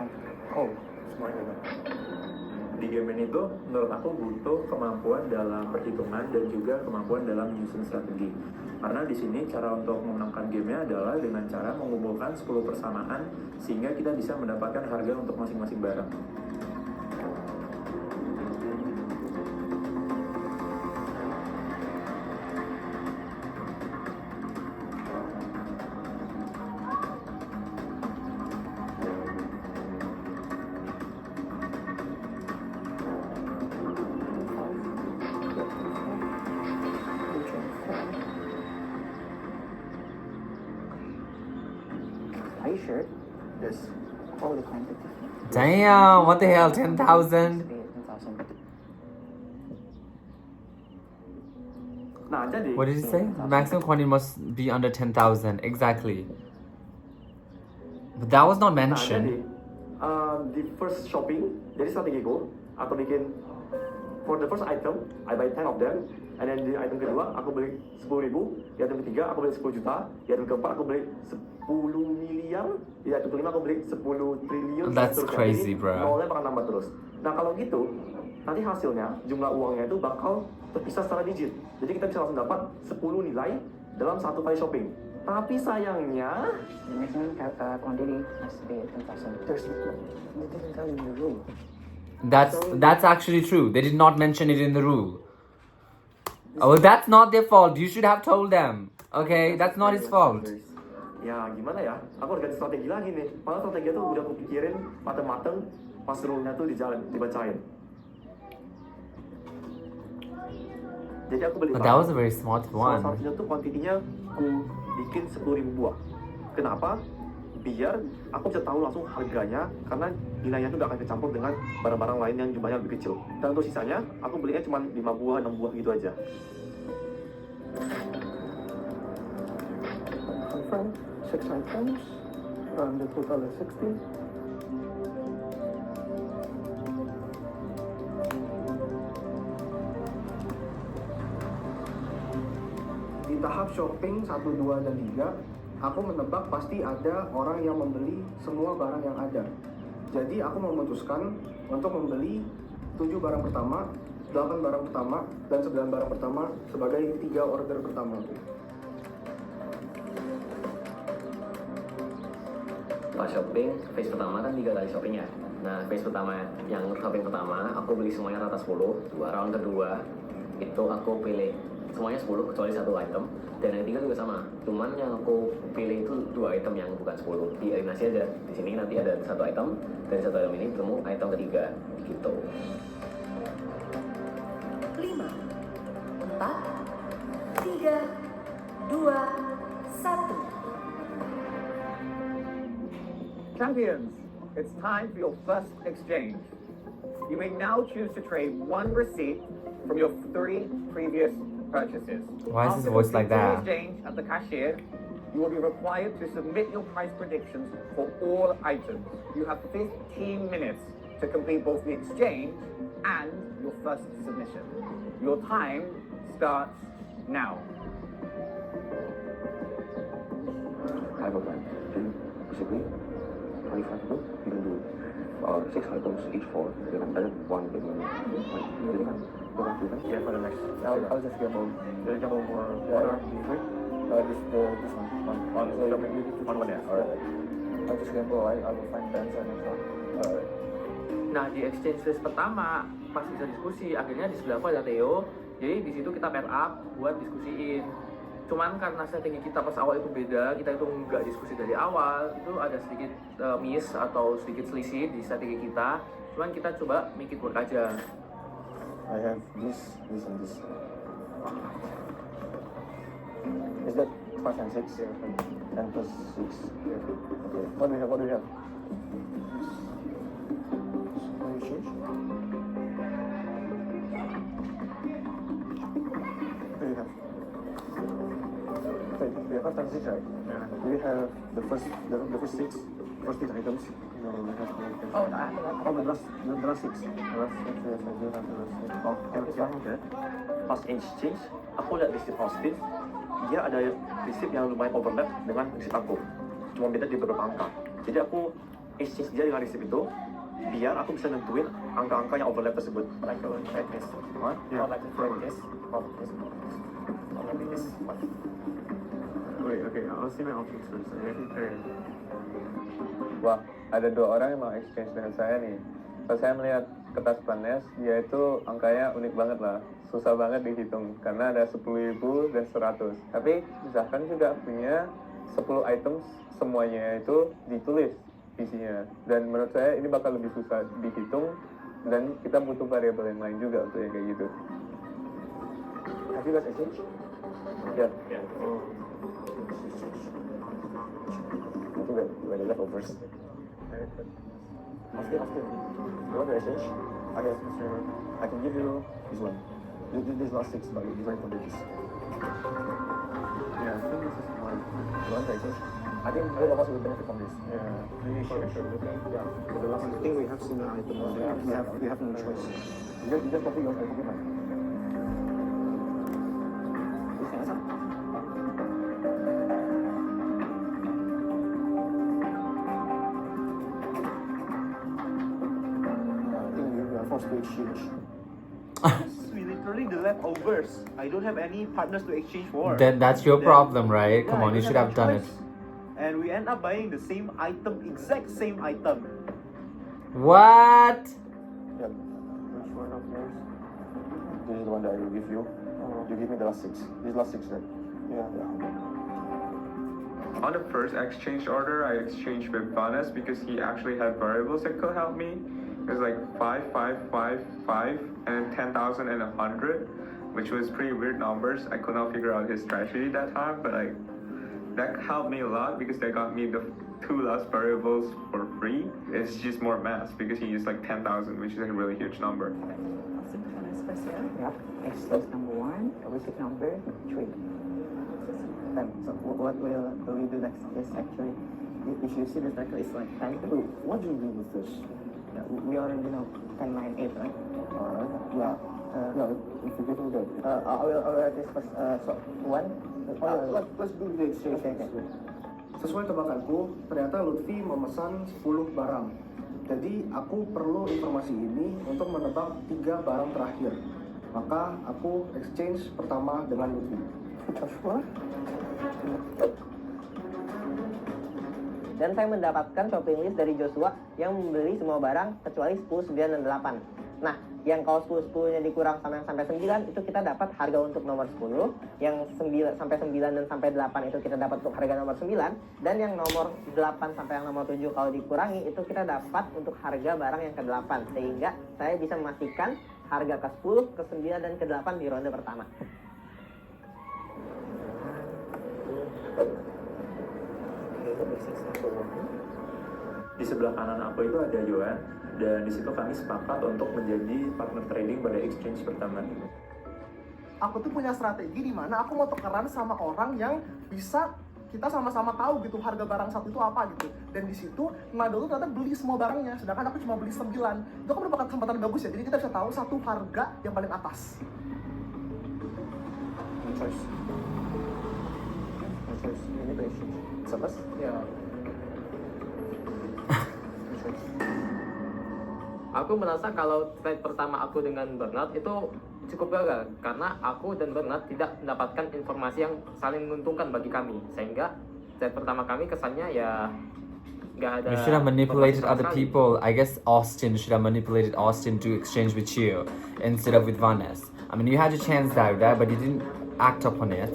Speaker 10: 8.
Speaker 5: Oh, semuanya. Di game ini tuh menurut aku butuh kemampuan dalam perhitungan dan juga kemampuan dalam menyusun strategi. Karena di sini cara untuk memenangkan gamenya adalah dengan cara mengumpulkan 10 persamaan sehingga kita bisa mendapatkan harga untuk masing-masing barang.
Speaker 10: Are you sure? Yes. All the quantity.
Speaker 1: Damn, what the hell, 10,000?
Speaker 10: 10,000.
Speaker 5: Nah, jadi
Speaker 1: What did you say? The maximum quantity must be under 10,000. Exactly. But that was not
Speaker 5: Nah, jadi
Speaker 1: mentioned.
Speaker 5: di first shopping, jadi strategiku atau bikin for the first item, I buy 10 of them. And then di item kedua aku beli 10.000, di item ketiga aku beli 10 juta, di item keempat aku beli 10 miliar, di item kelima aku beli 10 triliun.
Speaker 1: That's
Speaker 5: seterusnya.
Speaker 1: crazy,
Speaker 5: Jadi,
Speaker 1: bro.
Speaker 5: nolnya bakal nambah terus. Nah kalau gitu, nanti hasilnya jumlah uangnya itu bakal terpisah secara digit. Jadi kita bisa langsung dapat 10 nilai dalam satu kali shopping. Tapi sayangnya,
Speaker 10: The maximum quantity has to be 10,000. They didn't tell you the rule.
Speaker 1: That's actually true. They did not mention it in the rule. Oh, well, that's not their fault. You should have told them. Okay, that's not his fault.
Speaker 5: ya gimana ya? Aku harus ganti strategi lagi nih. Padahal strategi itu udah aku pikirin mateng-mateng pas rule-nya tuh dibacain. Jadi aku beli
Speaker 1: But that was a very smart
Speaker 5: salah
Speaker 1: one.
Speaker 5: satunya tuh kuantitinya aku bikin 10.000 buah. Kenapa? Biar aku bisa tahu langsung harganya, karena nilainya tuh gak akan kecampur dengan barang-barang lain yang jumlahnya lebih kecil. Dan untuk sisanya, aku belinya cuma 5 buah, 6 buah gitu aja.
Speaker 6: Confirm 6 items, the total is 60.
Speaker 9: Di tahap shopping 1, 2, dan 3, aku menebak pasti ada orang yang membeli semua barang yang ada. Jadi aku memutuskan untuk membeli 7 barang pertama, 8 barang pertama, dan 9 barang pertama sebagai 3 order pertama.
Speaker 13: Pas shopping, phase pertama kan 3 kali shoppingnya. Nah, phase pertama, yang shopping pertama, aku beli semuanya rata 10. Round kedua, itu aku pilih semuanya 10 kecuali 1 item. Dan yang ketiga juga sama. Cuman yang aku pilih itu 2 item yang bukan 10. Dieliminasi aja. Di sini nanti ada 1 item, dan 1 item ini ketemu item ketiga. Gitu.
Speaker 3: 5, 4, 3, 2, 1.
Speaker 11: Champions, it's time for your first exchange. You may now choose to trade 1 receipt from your 3 previous purchases.
Speaker 1: Why is his
Speaker 11: After
Speaker 1: voice like
Speaker 11: completing the
Speaker 1: that?
Speaker 11: exchange at the cashier, you will be required to submit your price predictions for all items. You have 15 minutes to complete both the exchange and your first submission. Your time starts now.
Speaker 6: I have a plan. Basically, 25 people, you can do 6 items each for, and then 1 big one.
Speaker 5: Yeah, for the next.
Speaker 6: I'll just gamble.
Speaker 5: Jadi kamu mau order di free?
Speaker 6: This one.
Speaker 5: On one ya? Alright.
Speaker 6: I'll just gamble. I will find the answer next one. Alright.
Speaker 2: Nah di exchange list pertama pas bisa diskusi, akhirnya di sebelah aku ada Theo. Jadi di situ kita pair up buat diskusiin. Cuman karena strategi kita pas awal itu beda, kita itu nggak diskusi dari awal, itu ada sedikit miss atau sedikit selisih di strategi kita. Cuman kita coba make it work aja.
Speaker 6: I have this, and this. Is that 5 and 6? Yeah. And plus 6. Yeah. Okay. What do we have? What do we have? Can you change? What do you have? Okay, we have 5 and 6, right? Yeah. Do we have the first 6 items? No, we have the last 6. The last 6, yes, I do have the last 6.
Speaker 5: Oh, okay. Pas exchange, aku lihat receipt Austin, dia ada receipt yang lumayan overlap dengan receipt aku. Cuma beda di beberapa angka. Jadi aku exchange dia dengan receipt itu, biar aku bisa nentuin angka-angka yang overlap tersebut. Like a trade this. What? Yeah. Or like a trade this. Or this. Or maybe this one. Wait, okay, I'll see my options first.
Speaker 12: Wah, ada 2 orang yang mau exchange dengan saya nih. Pas saya melihat kertas planes, dia itu angkanya unik banget lah. Susah banget dihitung, karena ada 10.000 dan 100. Tapi misalkan juga punya 10 items, semuanya itu ditulis isinya. Dan menurut saya ini bakal lebih susah dihitung, dan kita butuh variabel yang lain juga untuk yang kayak gitu.
Speaker 6: Have you guys exchanged?
Speaker 5: Yeah.
Speaker 6: I think that we're the leftovers. After. You want to exchange? I can give you this one. This last 6, but different quantities.
Speaker 5: Yeah, I think this is one.
Speaker 6: You want to exchange? I think both of us will benefit from this.
Speaker 5: Yeah, maybe for sure.
Speaker 6: Yeah. For the last, I think we have similar items. We have no choice. You just copy yours, I copy mine. I think we are forced to exchange.
Speaker 2: We literally the leftovers. I don't have any partners to exchange for.
Speaker 1: Then that's your
Speaker 2: Then-
Speaker 1: problem, right?
Speaker 2: Yeah,
Speaker 1: Come
Speaker 2: I
Speaker 1: on, you
Speaker 2: don't
Speaker 1: should have
Speaker 2: no
Speaker 1: done it.
Speaker 2: choice. And we end up buying the same item, exact same item.
Speaker 1: What?
Speaker 6: Yep. Which one of yours? This is the one that I will give you. You give me the last 6. This last 6 then. Yeah.
Speaker 7: On the first exchange order, I exchanged with Vanes because he actually had variables that could help me. It was like 5, 5, 5, 5, and 10,000 and 100, which was pretty weird numbers. I could not figure out his strategy that time, but like that helped me a lot because they got me the 2 last variables for free. It's just more math because he used like 10,000, which is a really huge number.
Speaker 10: Yep. Exchange number 1, receipt number 3. Then, so what will we do next is actually, if you see the cycle is like 10.
Speaker 6: What do you do with this?
Speaker 10: We already know 10, 9, 8, right?
Speaker 6: Alright. Yeah. If you give me that.
Speaker 10: I will write this first. So, 1.
Speaker 6: Let's do the exchange.
Speaker 10: Okay.
Speaker 9: Sesuai tebakanku, ternyata Lutfi memesan 10 barang. Jadi aku perlu informasi ini untuk menebak 3 barang terakhir. Maka aku exchange pertama dengan Lutfi.
Speaker 10: Joshua. Dan saya mendapatkan shopping list dari Joshua yang membeli semua barang kecuali 10, 9, dan 8. Nah, yang kalau 10, 10-nya dikurang sama yang sampai 9, itu kita dapat harga untuk nomor 10. Yang 9 sampai 9 dan sampai 8 itu kita dapat untuk harga nomor 9. Dan yang nomor 8 sampai yang nomor 7 kalau dikurangi, itu kita dapat untuk harga barang yang ke-8. Sehingga saya bisa memastikan harga ke-10, ke-9, dan ke-8 di ronde pertama.
Speaker 12: Di sebelah kanan aku itu ada Johan, dan di situ kami sepakat untuk menjadi partner trading pada exchange pertama.
Speaker 9: Aku tuh punya strategi di mana aku mau tukeran sama orang yang bisa kita sama-sama tahu gitu harga barang satu itu apa gitu. Dan di situ Nado tuh ternyata beli semua barangnya, sedangkan aku cuma beli 9. Itu kan merupakan kesempatan bagus ya. Jadi kita bisa tahu satu harga yang paling atas.
Speaker 6: No choice. No choice. You need to exchange.
Speaker 13: Sebes?
Speaker 6: Ya.
Speaker 13: Aku merasa kalau trade pertama aku dengan Bernard itu cukup gagal karena aku dan Bernard tidak mendapatkan informasi yang saling menguntungkan bagi kami, sehingga trade pertama kami kesannya ya nggak ada.
Speaker 1: You should have manipulated
Speaker 13: informasi
Speaker 1: other
Speaker 13: sama sekali.
Speaker 1: people. I guess Austin should have manipulated Austin to exchange with you instead of with Vanes. I mean, you had your chance there, but you didn't act upon it.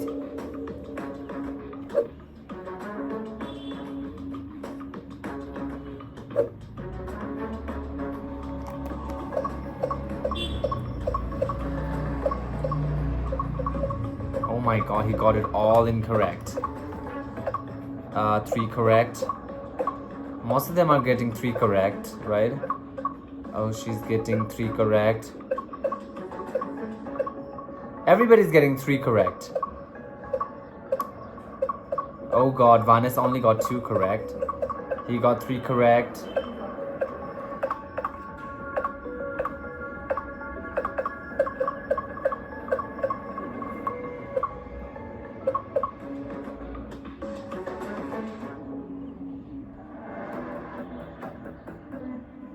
Speaker 1: Oh my god, he got it all incorrect. 3 correct. Most of them are getting 3 correct, right? Oh, she's getting 3 correct. Everybody's getting 3 correct. Oh god, Vanes only got 2 correct. He got 3 correct.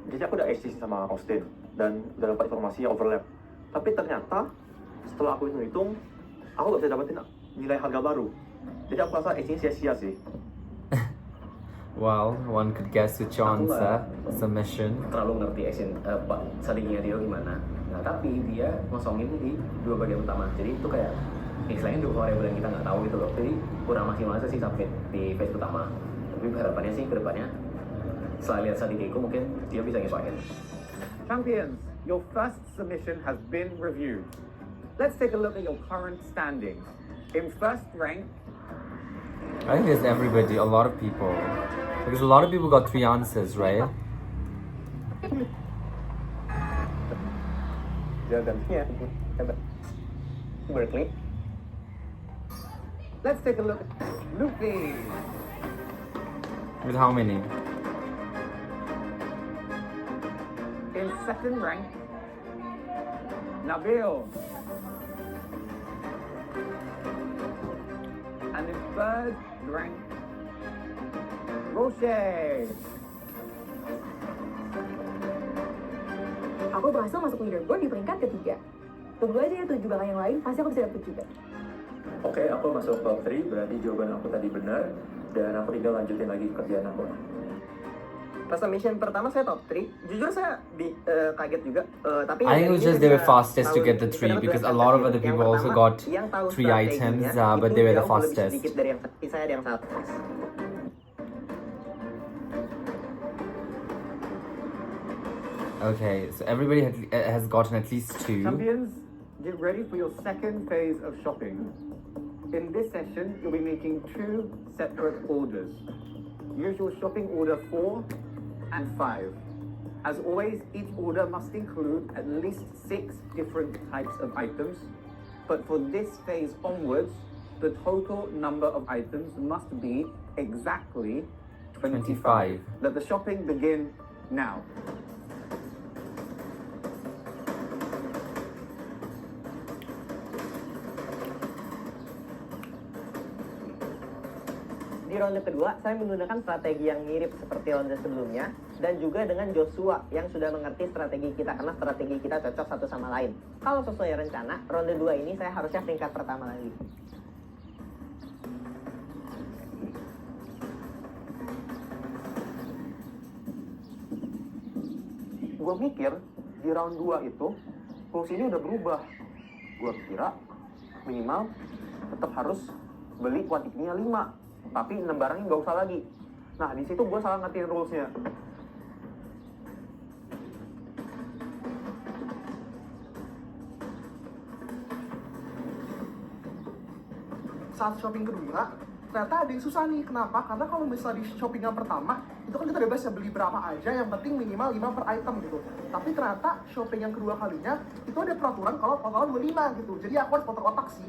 Speaker 6: Jadi aku udah exchange sama Austin dan udah dapat informasi yang overlap. Tapi ternyata setelah aku hitung-hitung, aku gak bisa dapetin nilai harga baru. Jadi aku rasa exchange sia-sia sih.
Speaker 1: Well, one could guess which answer. Submission.
Speaker 13: Terlalu ngerti strateginya Rio gimana. Nah, tapi dia ngosongin di 2 bagian utama. Jadi itu kayak istilahnya 2 variabel yang kita nggak tahu gitu loh. Jadi kurang maksimal sih submit di phase pertama. Tapi harapannya sih kedepannya setelah lihat strategiku mungkin dia bisa nyesuaiin.
Speaker 12: Champions, your first submission has been reviewed. Let's take a look at your current standings. In first rank,
Speaker 1: I think there's everybody, a lot of people. Because a lot of people got 3 answers, right?
Speaker 10: Yeah. Berkeley.
Speaker 12: let's take a look at Luffy.
Speaker 1: With how many?
Speaker 12: In second rank, Nabil.
Speaker 11: And in third rank, Roche.
Speaker 8: Aku berhasil masuk leaderboard di peringkat ketiga. Tunggu aja ya 7 bakal yang lain, pasti aku bisa dapet juga.
Speaker 12: Oke, aku masuk top 3, berarti jawaban aku tadi benar. Dan aku tinggal lanjutin lagi kerjaan aku.
Speaker 10: Pas mission pertama saya top 3, jujur saya kaget juga. Tapi
Speaker 1: I think it was just they were fastest to get the 3 because a lot of other people also got 3 items, but they were the fastest.
Speaker 10: Sedikit dari yang saya ada yang satu.
Speaker 1: Okay, so everybody has gotten at least 2.
Speaker 11: Champions, get ready for your second phase of shopping. In this session, you'll be making 2 separate orders. Use your shopping order 4 and 5. As always, each order must include at least 6 different types of items. But for this phase onwards, the total number of items must be exactly 25. Let the shopping begin now.
Speaker 10: Di ronde kedua, saya menggunakan strategi yang mirip seperti ronde sebelumnya dan juga dengan Joshua yang sudah mengerti strategi kita karena strategi kita cocok satu sama lain. Kalau sesuai rencana, ronde 2 ini saya harusnya peringkat pertama lagi.
Speaker 2: Gue mikir di round 2 itu rules ini udah berubah. Gue kira minimal tetap harus beli kuantitinya 5. Tapi 6 barangnya nggak usah lagi. Nah, di situ gue salah ngertiin rules-nya.
Speaker 9: Saat shopping kedua, ternyata ada yang susah nih. Kenapa? Karena kalau misalnya di shopping yang pertama, itu kan kita bebas ya beli berapa aja, yang penting minimal 5 per item gitu. Tapi ternyata shopping yang kedua kalinya, itu ada peraturan kalau total 25 gitu. Jadi aku harus putar otak sih.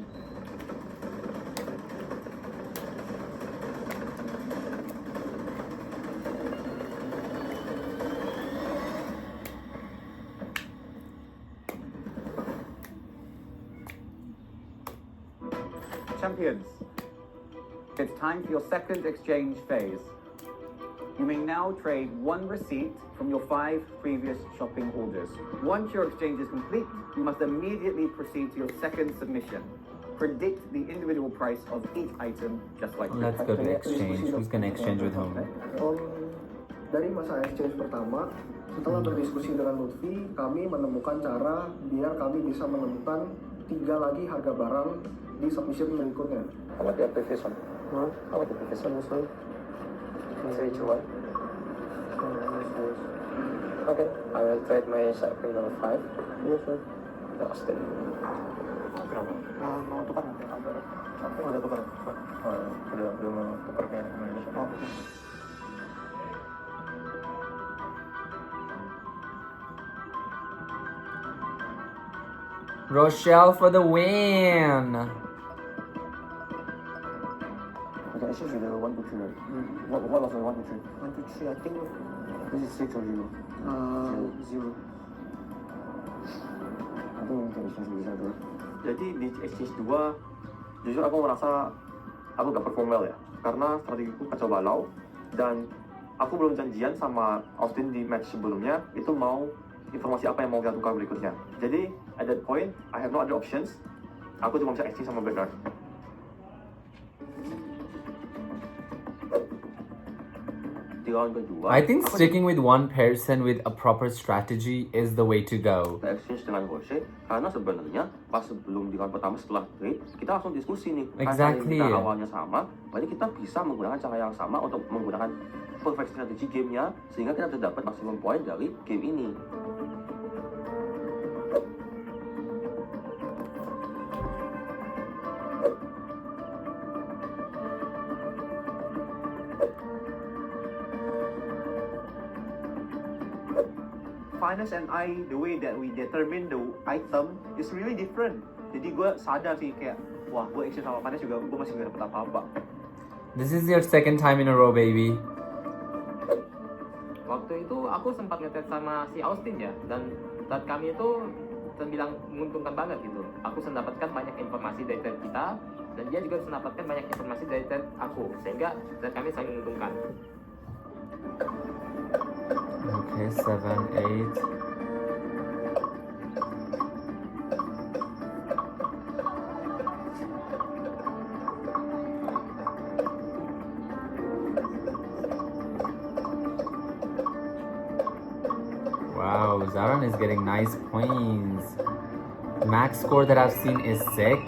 Speaker 11: Champions, it's time for your second exchange phase. You may now trade 1 receipt from your 5 previous shopping orders. Once your exchange is complete, you must immediately proceed to your second submission. Predict the individual price of each item, just like
Speaker 1: Let's go to exchange. Who's gonna exchange with whom?
Speaker 9: Dari masa exchange pertama, setelah berdiskusi dengan Lutfi, kami menemukan cara biar kami bisa menemukan 3 lagi harga barang di submission berikutnya.
Speaker 13: How about the previous one? How about the previous one also? Is which one? Okay, I will trade my shopping number 5. Yes, sir. The Austin.
Speaker 2: Berapa? Mau tukar nanti?
Speaker 5: Oh, udah tukar. Udah mau tukar ke Indonesia.
Speaker 2: Oh.
Speaker 1: Rochelle for the win!
Speaker 5: Okay, I should the 1 to 3. What was the 1 to 3?
Speaker 2: 1, 2, 3, I think
Speaker 5: This is 6 or 0?
Speaker 2: 0.
Speaker 5: I think we can exchange with each other.
Speaker 2: Jadi di exchange 2, jujur aku merasa aku gak perform well ya. Karena strategiku kacau balau. Dan aku belum janjian sama Austin di match sebelumnya, itu mau informasi apa yang mau kita tukar berikutnya. Jadi, at that point, I have no other options. Aku cuma bisa exchange sama Bernard. Di round kedua,
Speaker 1: I think sticking with one person with a proper strategy is the way to go.
Speaker 2: kita exchange dengan Roche, karena sebenarnya pas sebelum di round pertama setelah trade, kita langsung diskusi nih.
Speaker 1: Exactly.
Speaker 2: Karena kita awalnya sama, berarti kita bisa menggunakan cara yang sama untuk menggunakan perfect strategy gamenya, sehingga kita bisa dapat maksimum poin dari game ini. Finance and I, the way that we determine the item is really different. Jadi gue sadar sih kayak, wah gue exchange sama Finance juga gue masih gak dapet apa-apa.
Speaker 1: This is your second time in a row, baby.
Speaker 15: Waktu itu aku sempat ngetet sama si Austin ya, dan kami itu terbilang menguntungkan banget gitu. Aku mendapatkan banyak informasi dari trade kita, dan dia juga bisa mendapatkan banyak informasi dari thread aku, sehingga thread kami saling menguntungkan.
Speaker 1: Okay, 7, 8. Wow, Zaran is getting nice points. Max score that I've seen is 6.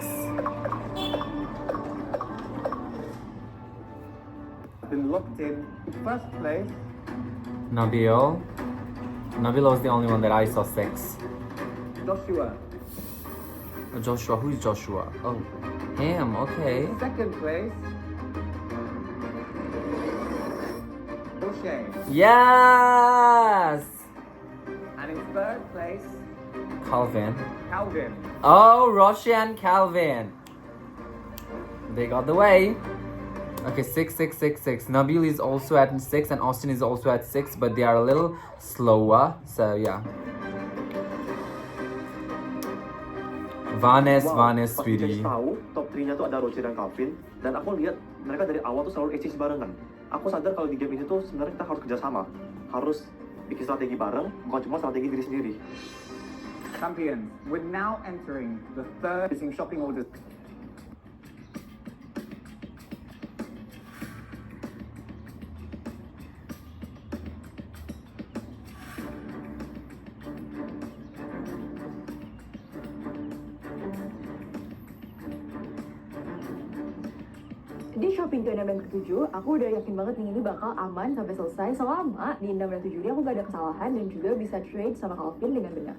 Speaker 6: Been locked in first place.
Speaker 1: Nabil. Nabil was the only one that I saw 6.
Speaker 6: Joshua.
Speaker 1: Joshua, who's Joshua? Oh, him, okay.
Speaker 6: Second place. O'Shea.
Speaker 1: Yes!
Speaker 6: And in third place,
Speaker 1: Calvin.
Speaker 6: Calvin.
Speaker 1: Oh, Roshi and Calvin. They got the way. Okay, 6, 6, 6, 6. Nabil is also at 6 and Austin is also at 6, but they are a little slower. So, yeah. Vanes, Vanes,
Speaker 5: Pas
Speaker 1: sweetie.
Speaker 5: tahu top 3-nya tuh ada Roger dan Calvin, dan aku lihat mereka dari awal tuh selalu exchange barengan. Aku sadar kalau di game ini tuh sebenarnya kita harus kerjasama, harus bikin strategi bareng, bukan cuma strategi diri sendiri.
Speaker 6: Champions, we're now entering the third shopping orders.
Speaker 4: Di shopping ke 6 dan ke-7, aku udah yakin banget nih ini bakal aman sampai selesai selama di 6 dan 7 ini aku gak ada kesalahan dan juga bisa trade sama Calvin dengan benar.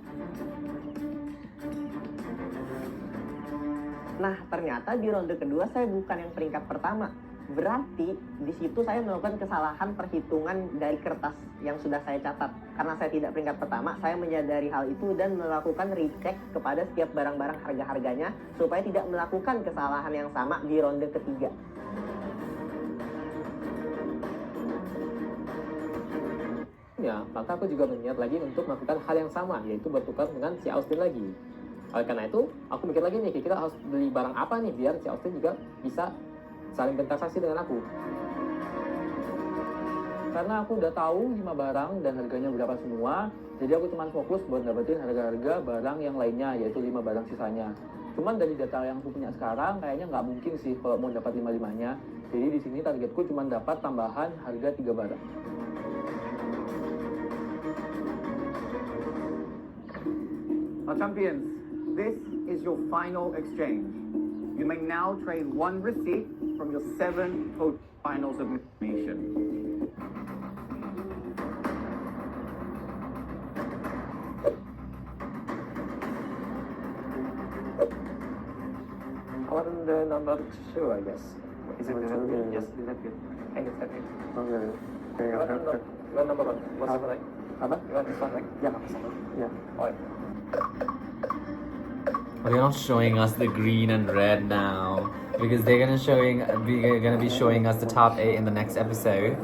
Speaker 13: Nah, ternyata di ronde kedua saya bukan yang peringkat pertama. Berarti di situ saya melakukan kesalahan perhitungan dari kertas yang sudah saya catat. Karena saya tidak peringkat pertama, saya menyadari hal itu dan melakukan recheck kepada setiap barang-barang harga-harganya supaya tidak melakukan kesalahan yang sama di ronde ketiga.
Speaker 14: Ya, maka aku juga berniat lagi untuk melakukan hal yang sama, yaitu bertukar dengan si Austin lagi. Oleh karena itu, aku mikir lagi nih, kita harus beli barang apa nih biar si Austin juga bisa saling bertransaksi dengan aku. Karena aku udah tahu 5 barang dan harganya berapa semua, jadi aku cuma fokus buat dapetin harga-harga barang yang lainnya, yaitu 5 barang sisanya. Cuman dari data yang aku punya sekarang, kayaknya nggak mungkin sih kalau mau dapat 5-5-nya. Jadi di sini targetku cuma dapat tambahan harga 3 barang.
Speaker 6: Now, champions, this is your final exchange. You may now trade 1 receipt from your 7 total final submission.
Speaker 12: I want the number 2, I guess.
Speaker 5: Is it good? Yes, is that good?
Speaker 12: And it's that it.
Speaker 5: Okay.
Speaker 12: You want number 1? What's the right?
Speaker 5: Apa?
Speaker 12: You want this one, right?
Speaker 5: Yeah. Yeah.
Speaker 12: Alright.
Speaker 1: They're not showing us the green and red now because they're gonna be showing us the top 8 in the next episode.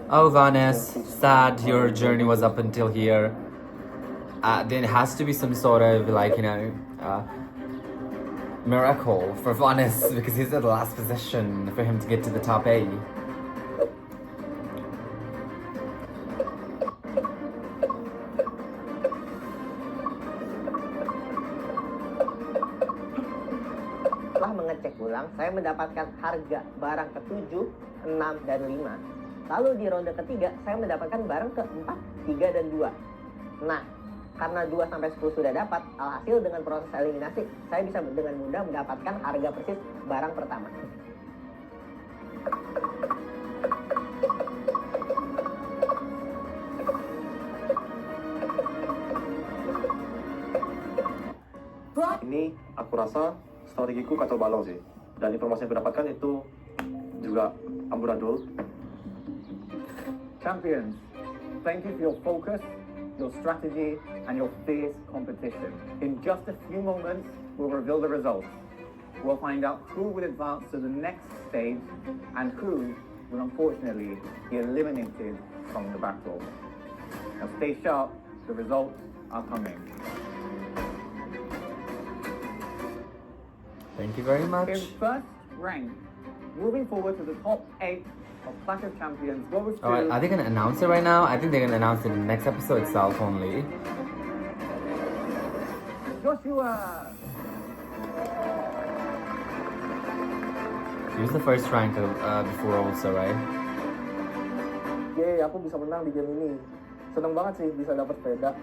Speaker 1: Oh, Vanes, sad your journey was up until here. There has to be some sort of miracle for Vanes because he's at the last position for him to get to the top 8.
Speaker 13: Setelah mengecek ulang, saya mendapatkan harga barang ke-7, 6, dan 5. Lalu di ronde ketiga, saya mendapatkan barang ke-4, 3, dan 2. Nah, karena 2 sampai 10 sudah dapat, alhasil dengan proses eliminasi, saya bisa dengan mudah mendapatkan harga persis barang pertama.
Speaker 5: Ini aku rasa strategiku kacau balau sih. Dan informasi yang aku dapatkan itu juga amburadul.
Speaker 6: Champions, thank you for your focus, your strategy, and your fierce competition. In just a few moments, we'll reveal the results. We'll find out who will advance to the next stage and who will unfortunately be eliminated from the battle. Now stay sharp, the results are coming.
Speaker 1: Thank you very much.
Speaker 11: In first rank, moving forward to the top 8 of Clash of Champions, goes to...
Speaker 1: Alright, are they gonna announce it right now? I think they're gonna announce it in the next episode itself only.
Speaker 11: Joshua!
Speaker 1: He was the first rank before also, right?
Speaker 12: Yeay, aku bisa menang di game ini. Seneng banget sih bisa dapat sepeda.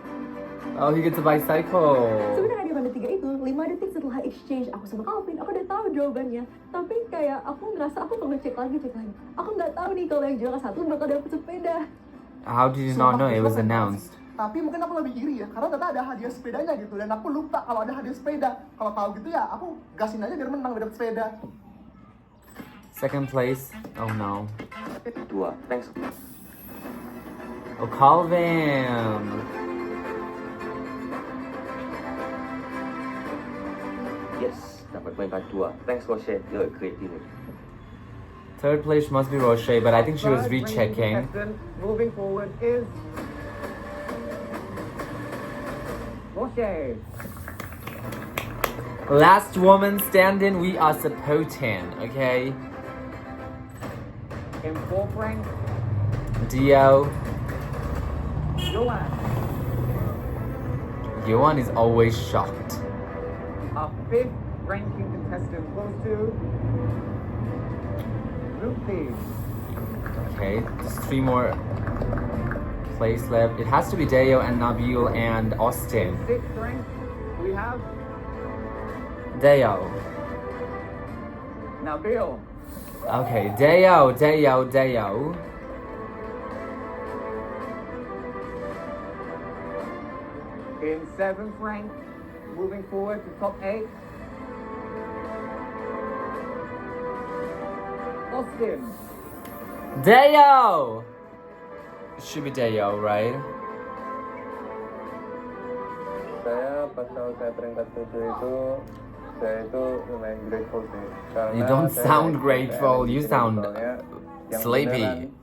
Speaker 1: Oh, he gets a bicycle.
Speaker 8: Sebenarnya di ronde 3 itu, 5 detik setelah exchange aku sama Calvin, aku udah tahu jawabannya. Tapi kayak aku ngerasa aku perlu cek lagi. Aku nggak tahu nih kalau yang juara 1 bakal dapet sepeda.
Speaker 1: How did you not know it was announced?
Speaker 9: Tapi mungkin aku lebih iri ya, karena ternyata ada hadiah sepedanya gitu. Dan aku lupa kalau ada hadiah sepeda. Kalau tahu gitu ya, aku gasin aja biar menang, biar dapet sepeda.
Speaker 1: Second place. Oh no.
Speaker 5: 2, thanks.
Speaker 1: Oh, Calvin.
Speaker 5: Yes, dapat peringkat 2. Thanks Roche, you're a great teammate.
Speaker 1: Third place must be Roche, but I think she was
Speaker 11: Third ranking
Speaker 1: rechecking.
Speaker 11: contestant moving forward is... Roche!
Speaker 1: Last woman standing, we are supporting, okay?
Speaker 11: In fourth rank,
Speaker 1: Dio.
Speaker 11: Joanne.
Speaker 1: Yohan is always shocked.
Speaker 11: Our fifth ranking contestant goes to... Ruthie.
Speaker 1: Okay, just 3 more place left. It has to be Deo and Nabil and Austin.
Speaker 11: Sixth rank, we have
Speaker 1: Deo.
Speaker 11: Nabil.
Speaker 1: Okay, Deo.
Speaker 11: In seventh rank, moving forward to top 8, Austin.
Speaker 1: Deo! It should be Deo, right?
Speaker 12: Saya pas tahu saya peringkat 7 itu, saya itu lumayan grateful sih. Karena
Speaker 1: You don't
Speaker 12: saya
Speaker 1: sound
Speaker 12: kayak
Speaker 1: grateful, you sound
Speaker 12: soalnya yang
Speaker 1: sleepy.
Speaker 12: beneran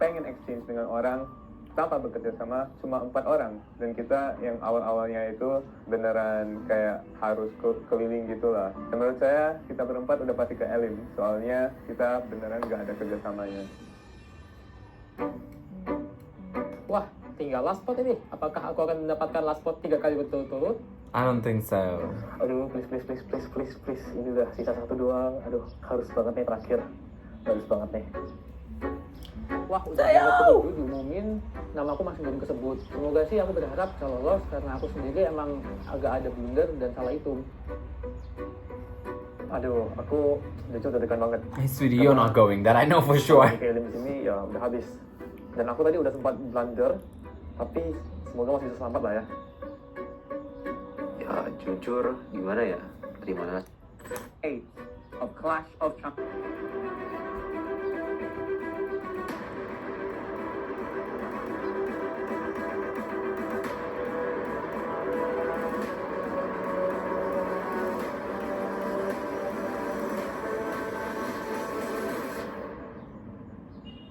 Speaker 12: pengen exchange dengan orang tanpa bekerja sama cuma 4 orang, dan kita yang awal-awalnya itu beneran kayak harus keliling gitu lah. Dan menurut saya kita berempat udah pasti ke Elim, soalnya kita beneran gak ada kerjasamanya.
Speaker 14: Wah, tinggal last spot ini. Apakah aku akan mendapatkan last spot 3 kali berturut-turut?
Speaker 1: I don't think so.
Speaker 13: Aduh, please. Ini udah sisa 1 doang. Aduh, harus banget nih terakhir. Harus banget nih.
Speaker 14: Wah, udah betul diumumin, nama aku masih belum kesebut. Semoga sih aku berharap bisa lolos karena aku sendiri emang agak ada blunder dan salah hitung.
Speaker 12: Aduh, aku udah deg-degan banget.
Speaker 1: Hey, sweetie, you're not going. That I know for sure.
Speaker 12: Di Elim sini ya udah habis. Dan aku tadi udah sempat blunder, tapi semoga masih bisa selamat lah ya.
Speaker 5: Ya jujur gimana ya, terima kasih.
Speaker 11: 8 of Clash of Champions.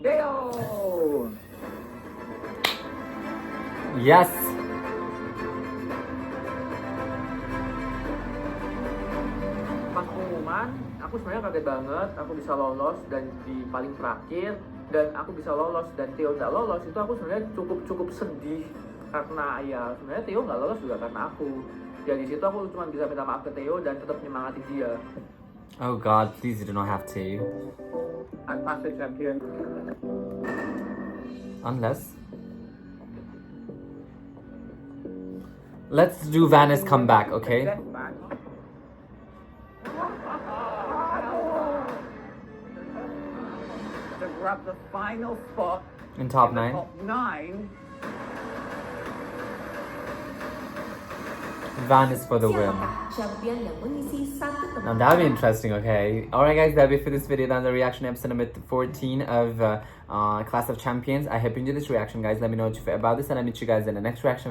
Speaker 11: Deo!
Speaker 1: Yes.
Speaker 14: Pas pengumuman, aku sebenarnya kaget banget. Aku bisa lolos dan di paling terakhir, dan aku bisa lolos dan Theo nggak lolos. Itu aku sebenarnya cukup sedih karena ya sebenarnya Theo nggak lolos juga karena aku. Ya di situ aku cuma bisa minta maaf ke Theo dan tetap menyemangati dia.
Speaker 1: Oh God, please you do not have to.
Speaker 11: I'm Master Champion.
Speaker 1: Unless. Let's do Vanna's comeback, okay?
Speaker 11: To grab the final spot
Speaker 1: In top
Speaker 11: in the
Speaker 1: 9.
Speaker 11: top 9.
Speaker 1: Van is for the win.
Speaker 3: Siapakah champion yang mengisi satu tempat?
Speaker 1: Now that'll be interesting, okay? Alright guys, that'll be for this video. That's the reaction episode number 14 of Clash of Champions. I hope you enjoyed this reaction, guys. Let me know what you feel about this, and I'll meet you guys in the next reaction video.